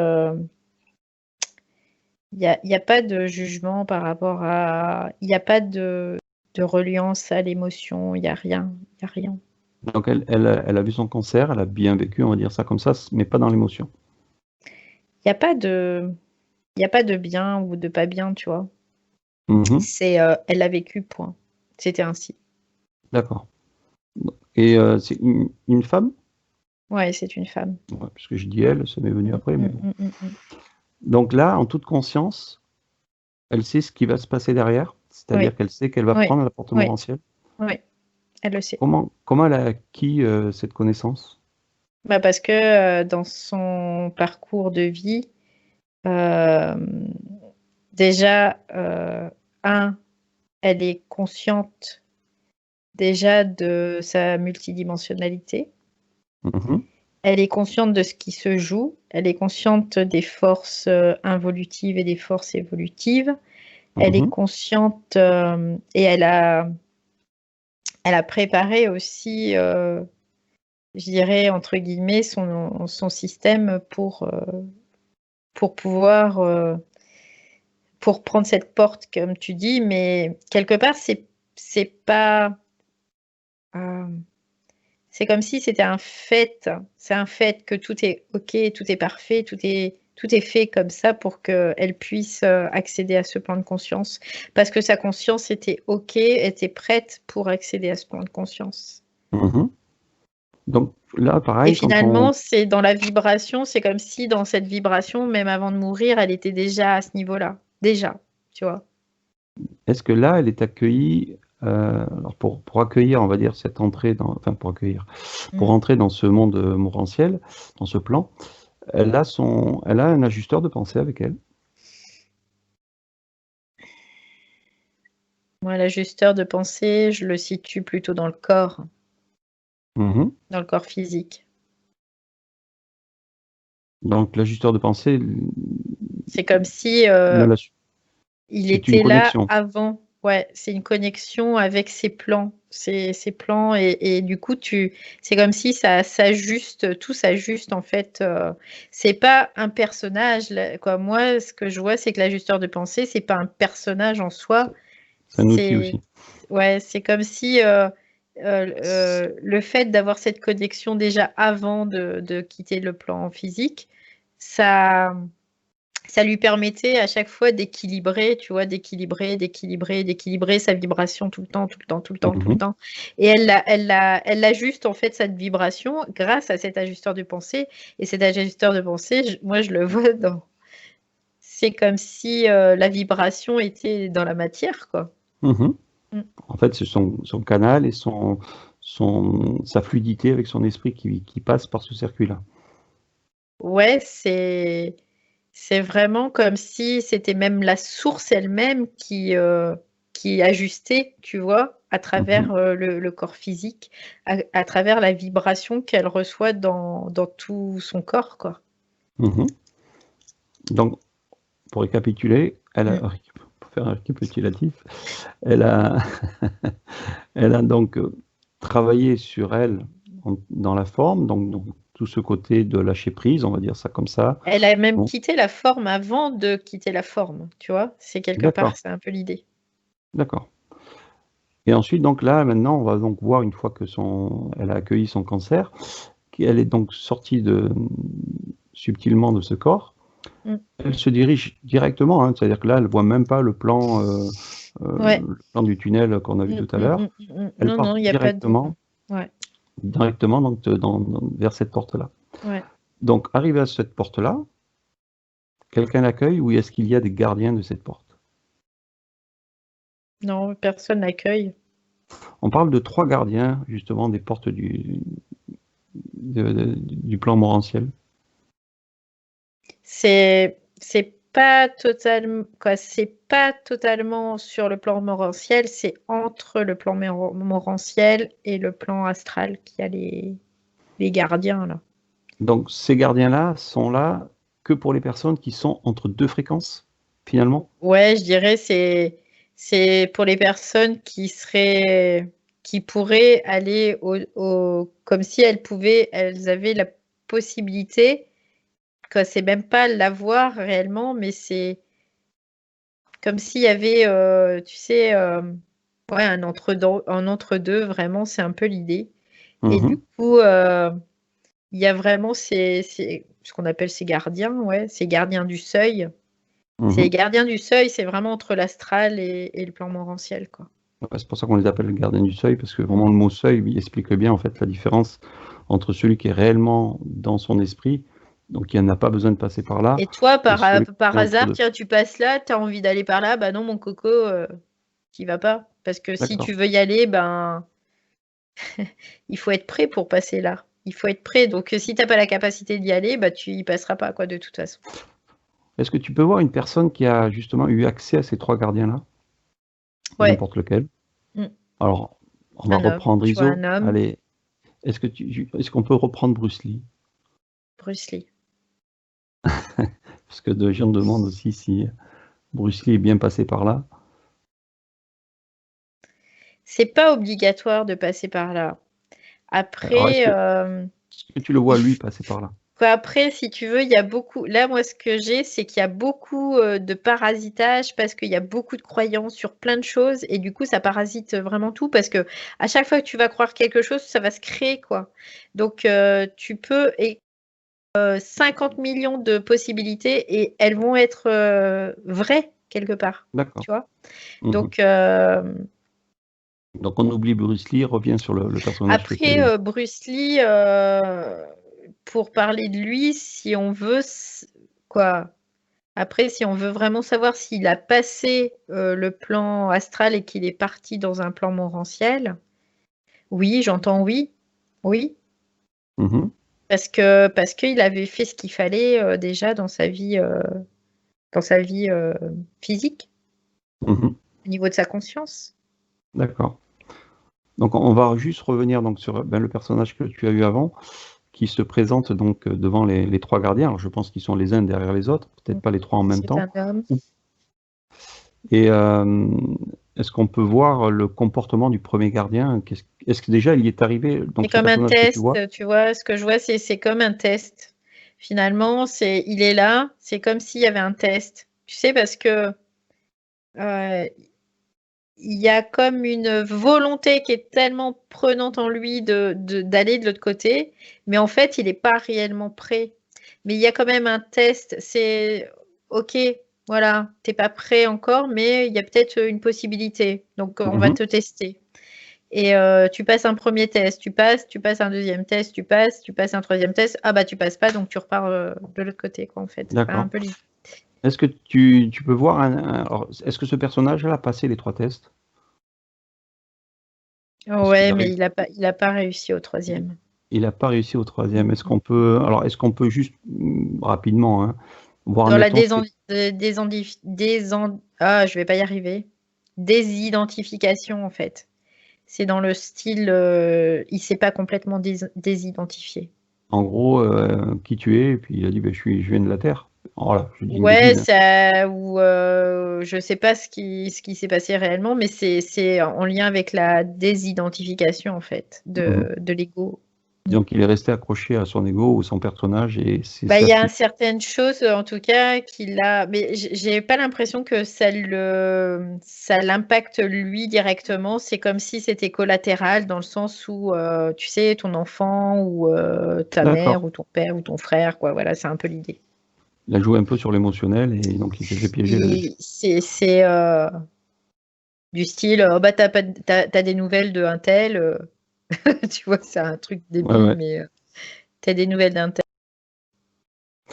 Il y a pas de jugement par rapport à. Il n'y a pas de reliance à l'émotion. Il n'y a rien. Il y a rien. Donc elle a vu son cancer, elle a bien vécu, on va dire ça comme ça, mais pas dans l'émotion. Il n'y a pas de. Il y a pas de bien ou de pas bien, tu vois. Elle l'a vécu, point. C'était ainsi. D'accord. Et c'est une femme? Ouais, c'est une femme. Ouais, parce que je dis elle, ça m'est venu après, mais bon. Mm. Donc là, en toute conscience, elle sait ce qui va se passer derrière, c'est-à-dire Oui, qu'elle sait qu'elle va oui, prendre la porte oui, morantielle. oui, elle le sait. Comment elle a acquis cette connaissance? Bah parce que dans son parcours de vie, euh, déjà, elle est consciente déjà de sa multidimensionnalité. Mhm. Elle est consciente de ce qui se joue. Elle est consciente des forces involutives et des forces évolutives. Elle est Mhm. consciente et elle a préparé aussi, je dirais, entre guillemets, son système pour pouvoir, pour prendre cette porte, comme tu dis, mais quelque part, c'est pas. euh, c'est comme si c'était un fait. C'est un fait que tout est OK, tout est parfait, tout est fait comme ça pour qu'elle puisse accéder à ce plan de conscience. Parce que sa conscience était OK, était prête pour accéder à ce plan de conscience. Mhm. Donc là, Et pareil, quand on... finalement, c'est dans la vibration, c'est comme si dans cette vibration, même avant de mourir, elle était déjà à ce niveau-là. Déjà, tu vois. Est-ce que là, elle est accueillie, alors pour accueillir, on va dire, cette entrée dans... Enfin, pour accueillir, pour Mm. entrer dans ce monde morantiel, dans ce plan, elle a un ajusteur de pensée avec elle. Moi, l'ajusteur de pensée, je le situe plutôt dans le corps physique. Donc l'ajusteur de pensée, C'est comme si ne l'a- il c'est une était là connexion. avant. Ouais, c'est une connexion avec ses plans. Ses plans et du coup, c'est comme si ça s'ajuste, tout s'ajuste en fait. C'est pas un personnage, là, quoi. Moi, ce que je vois, c'est que l'ajusteur de pensée, c'est pas un personnage en soi. C'est un outil C'est aussi. ouais, c'est comme si le fait d'avoir cette connexion déjà avant de quitter le plan physique, ça lui permettait à chaque fois d'équilibrer, tu vois, d'équilibrer sa vibration tout le temps, tout le temps, tout le temps, tout le Mhm. temps. Et elle ajuste en fait cette vibration grâce à cet ajusteur de pensée. Et cet ajusteur de pensée, moi je le vois dans. C'est comme si la vibration était dans la matière, quoi. Mhm. Mm. En fait, c'est son canal et sa fluidité avec son esprit qui passe par ce circuit-là. Ouais, c'est vraiment comme si c'était même la source elle-même qui ajustait, tu vois, à travers Mhm. le corps physique, à travers la vibration qu'elle reçoit dans tout son corps, quoi. Mhm. Donc, pour récapituler, Mm. pour faire un récapitulatif, elle a, elle a donc travaillé sur elle dans la forme, donc tout ce côté de lâcher prise, on va dire ça comme ça. Elle a même Bon, quitté la forme avant de quitter la forme, tu vois. C'est quelque part, d'accord, c'est un peu l'idée. d'accord. Et ensuite, donc là, maintenant, on va donc voir une fois que elle a accueilli son cancer, qu'elle est donc sortie subtilement de ce corps. Mm. Elle se dirige directement, hein, c'est-à-dire que là, elle voit même pas Ouais. le plan du tunnel qu'on a vu tout à l'heure. Elle Non, part non, il n'y a pas de. directement, Ouais, directement donc, vers cette porte-là. ouais. Donc, arrivé à cette porte-là, quelqu'un l'accueille ou est-ce qu'il y a des gardiens de cette porte? Non, personne n'accueille. On parle de 3 gardiens, justement, des portes du plan morantiel. C'est pas totalement quoi, c'est pas totalement sur le plan morantiel, c'est entre le plan morantiel et le plan astral qu'il y a les gardiens là. Donc, ces gardiens-là sont là que pour les personnes qui sont entre 2 fréquences, finalement? Ouais, je dirais c'est pour les personnes qui pourraient aller comme si elles avaient la possibilité, quoi, c'est même pas l'avoir réellement, mais c'est comme s'il y avait, tu sais, ouais, un entre-deux, vraiment, c'est un peu l'idée. Et du Mhm. coup, il y a vraiment ce qu'on appelle ces gardiens, ouais, ces gardiens du seuil. C'est les Mhm. gardiens du seuil, c'est vraiment entre l'astral et le plan morantiel, quoi. Ouais, c'est pour ça qu'on les appelle le gardien du seuil, parce que vraiment le mot seuil il explique bien en fait la différence entre celui qui est réellement dans son esprit, donc il n'a pas besoin de passer par là, Et toi, et celui qui par est entre hasard, deux. tiens, tu passes là, tu as envie d'aller par là, bah non, mon coco, t'y vas pas. Parce que si D'accord. tu veux y aller, ben, il faut être prêt pour passer là. Il faut être prêt. Donc, si t'as pas la capacité d'y aller, bah, tu y passeras pas, quoi, de toute façon. Est-ce que tu peux voir une personne qui a justement eu accès à ces 3 gardiens-là? Ouais, N'importe lequel. mmh, Alors, on va un homme. reprendre Je vois un ISO. homme, Allez, est-ce qu'on peut reprendre Bruce Lee? Bruce Lee. Parce que de gens demandent aussi si Bruce Lee est bien passé par là. C'est pas obligatoire de passer par là. Alors Après, est-ce que tu le il vois lui f passer par là? quoi, après, si tu veux, il y a beaucoup là, moi, ce que j'ai, c'est qu'il y a beaucoup, de parasitage parce qu'il y a beaucoup de croyances sur plein de choses et du coup, ça parasite, vraiment tout parce qu'à chaque fois que tu vas croire quelque chose, ça va se créer, quoi. Donc, tu peux 50 millions de possibilités et elles vont être, vraies quelque part, D'accord. tu vois? Mmh. Donc, Donc on oublie Bruce Lee, revient sur le personnage que tu avais. après, Bruce Lee, pour parler de lui, si on veut quoi, après si on veut vraiment savoir s'il a passé, le plan astral et qu'il est parti dans un plan morantiel, oui, j'entends oui. Oui, Mmh. parce qu'il avait fait ce qu'il fallait, déjà dans sa vie, physique, Mmh. au niveau de sa conscience. D'accord. Donc on va juste revenir donc sur, ben, le personnage que tu as eu avant, qui se présente donc, devant les 3 gardiens. Alors je pense qu'ils sont les uns derrière les autres, peut-être Mmh. pas les 3 en même C'est temps. un homme. Et est-ce qu'on peut voir le comportement du premier gardien? Est-ce que déjà il y est arrivé, C'est donc ce comme un personnage que tu vois? test, tu vois? Ce que je vois, c'est comme un test. Finalement, il est là, c'est comme s'il y avait un test. Tu sais, parce que, heu, il y a comme une volonté qui est tellement prenante en lui d'aller de l'autre côté, mais en fait, il est pas réellement prêt. Mais il y a quand même un test, c'est OK, voilà, tu es pas prêt encore, mais il y a peut-être, une possibilité, donc on va Mmh. te tester. Et tu passes un premier test, tu passes un deuxième test, tu passes un troisième test. Ah bah, tu passes pas, donc tu repars, de l'autre côté, quoi, en fait. Voilà un D'accord. peu l'idée. Est-ce que tu peux voir alors, est-ce que ce personnage-là a passé les 3 tests? Est-ce qu'il Ouais, a mais réussi? il a pas réussi au troisième. Il n'a pas réussi au Mmh troisième. mh. Est-ce qu'on peut juste, rapidement, hein, voir, Dans la admettons, c'est je vais pas y arriver. Désidentification, en fait. C'est dans le style, il s'est pas complètement désidentifié. en gros, qui tu es, et puis il a dit: «Beh, je viens de la terre». Voilà, je dis une Ouais, bêtise, hein. ça ou je sais pas ce qui s'est passé réellement, mais c'est en lien avec la désidentification, en fait, Mmh. de l'ego. Mmh. Disons qu'il est resté accroché à son ego ou son personnage et c'est Bah, il ça y a qui certaines choses, en tout cas, mais j'ai pas l'impression que ça l'impacte lui directement. C'est comme si c'était collatéral dans le sens où, tu sais, ton enfant ou, ta mère d'accord. ou ton père ou ton frère, quoi, voilà, c'est un peu l'idée. Il a joué un peu sur l'émotionnel et donc il s'est fait piéger là-dessus. C'est, du style, «Oh bah, tu as des nouvelles de untel», tu vois? C'est un truc Ouais, débile, ouais. mais, «Tu as des nouvelles d'un tel».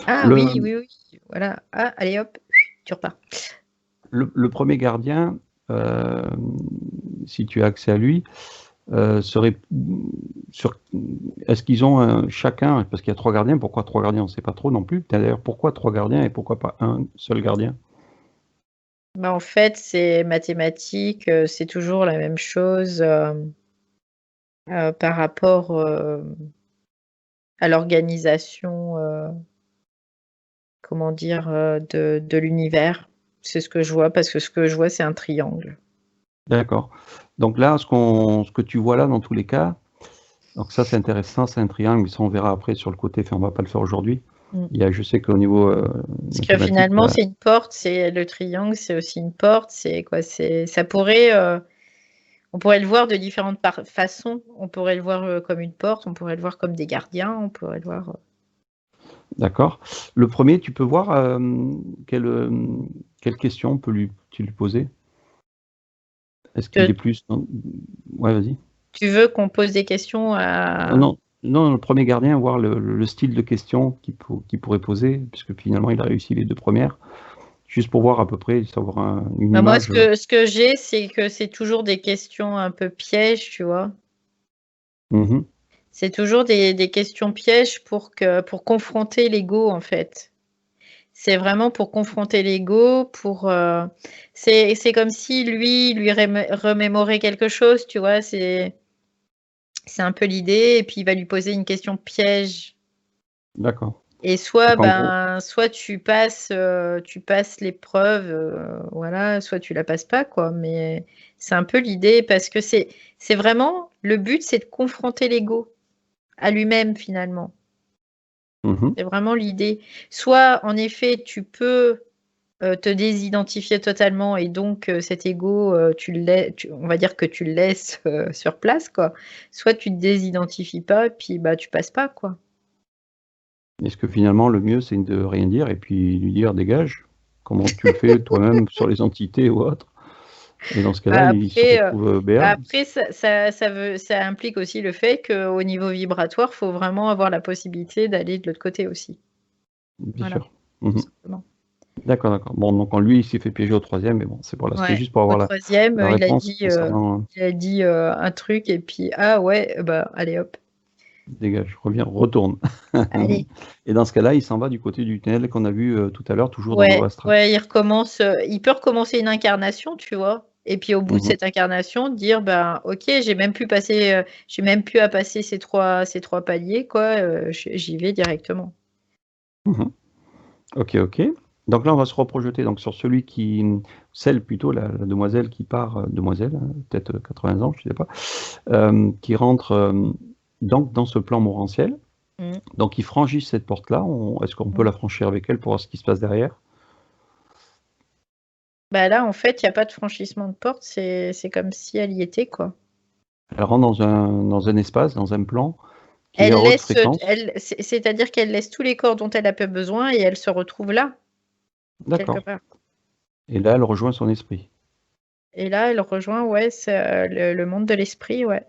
«Ah oui, Le oui, oui», voilà. «Ah, allez hop, tu repars». le 1er gardien, si tu as accès à lui, serait, sur est-ce qu'ils ont chacun, parce qu'il y a 3 gardiens, pourquoi 3 gardiens? On ne sait pas trop non plus. D'ailleurs, pourquoi 3 gardiens et pourquoi pas un seul gardien? Bah, en fait, c'est mathématique, c'est toujours la même chose, par rapport, à l'organisation, comment dire? De l'univers. C'est ce que je vois, parce que ce que je vois, c'est un triangle. D'accord. Donc là, ce que tu vois là, dans tous les cas, donc ça, c'est intéressant, c'est un triangle, mais ça, on verra après sur le côté, enfin, on va pas le faire aujourd'hui. Mmh. Je sais qu'au niveau, Parce que mathématique, il y finalement, a c'est une porte, c'est le triangle, c'est aussi une porte, c'est quoi? C'est ça pourrait, on pourrait le voir de différentes façons. On pourrait le voir, comme une porte, on pourrait le voir comme des gardiens, on pourrait le voir, D'accord. Le premier, tu peux voir quelle question tu lui poser? Est-ce qu'il Que est plus ouais, vas-y. tu veux qu'on pose des questions à... Non, non, le premier gardien, voir le style de question qu'il pourrait poser, puisque finalement il a réussi les 2 premières. Juste pour voir à peu près, savoir une Bah, moi, image. ce que j'ai, c'est que c'est toujours des questions un peu pièges, tu vois. Mmh. C'est toujours des questions pièges pour confronter l'ego, en fait. C'est vraiment pour confronter l'ego, c'est comme si lui remémorait quelque chose, tu vois. C'est un peu l'idée, et puis il va lui poser une question piège. D'accord. Et soit, Donc en gros soit tu passes l'épreuve, voilà, soit tu la passes pas, quoi. Mais c'est un peu l'idée, parce que c'est vraiment le but, c'est de confronter l'ego à lui-même, finalement. mmh. C'est vraiment l'idée. Soit, en effet, tu peux te désidentifier totalement, et donc cet ego, on va dire que tu le laisses sur place, quoi. Soit tu te désidentifies pas, et puis tu passes pas, quoi. Est-ce que finalement le mieux c'est de rien dire et puis lui dire: «Dégage», comment tu le fais toi-même sur les entités ou autres? Et dans ce cas-là, il se Après, retrouve béat? ça implique aussi le fait qu'au niveau vibratoire, faut vraiment avoir la possibilité d'aller de l'autre côté aussi. Bien Voilà, sûr. tout Mmh. simplement. D'accord, d'accord. Bon, donc en lui, il s'est fait piéger au troisième, mais bon, c'est voilà, c'était Ouais. juste pour Au avoir troisième, la réponse concernant, il a dit un truc, et puis ah ouais, bah allez hop, «Dégage, reviens, retourne». allez. Et dans ce cas-là, il s'en va du côté du tunnel qu'on a vu, tout à l'heure, toujours dans l'eau Ouais, astral. ouais, il peut recommencer une incarnation, tu vois? Et puis au bout de Mmh mh. cette incarnation, dire: «Ben, OK, j'ai même plus à passer ces 3 paliers, quoi, j'y vais directement». Mmh. OK, OK. Donc là, on va se reprojeter donc sur celui celle plutôt, la demoiselle qui part, demoiselle, peut-être 80 ans, je sais pas, qui rentre, donc dans ce plan morantiel. Mmh. Donc ils franchissent cette porte-là, est-ce qu'on peut Mmh. la franchir avec elle pour voir ce qui se passe derrière? Bah, là, en fait, il y a pas de franchissement de porte, c'est comme si elle y était, quoi. Elle rentre dans un espace, dans un plan qui est à haute fréquence. C'est-à-dire qu'elle laisse tous les corps dont elle a pas besoin, et elle se retrouve là, quelque D'accord. part. Et là, elle rejoint son esprit, Et là, elle rejoint, ouais, c'est, le monde de l'esprit, ouais.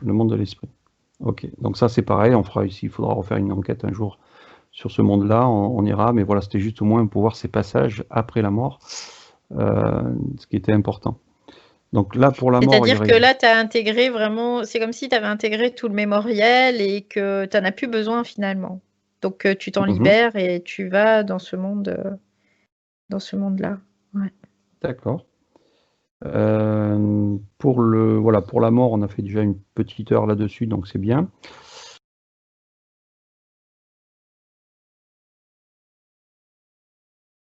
le monde de l'esprit. OK. Donc ça, c'est pareil, on fera ici il faudra refaire une enquête un jour sur ce monde-là, on ira, mais voilà, c'était juste au moins pour voir ces passages après la mort, ce qui était important. Donc là, pour la mort, il C'est-à-dire que reste là, tu as intégré vraiment, c'est comme si tu avais intégré tout le mémoriel, et que tu en as plus besoin, finalement. Donc tu t'en mmh. libères et tu vas dans ce monde-là. Ouais. D'accord. Pour la mort, on a fait déjà une petite heure là-dessus, donc c'est bien.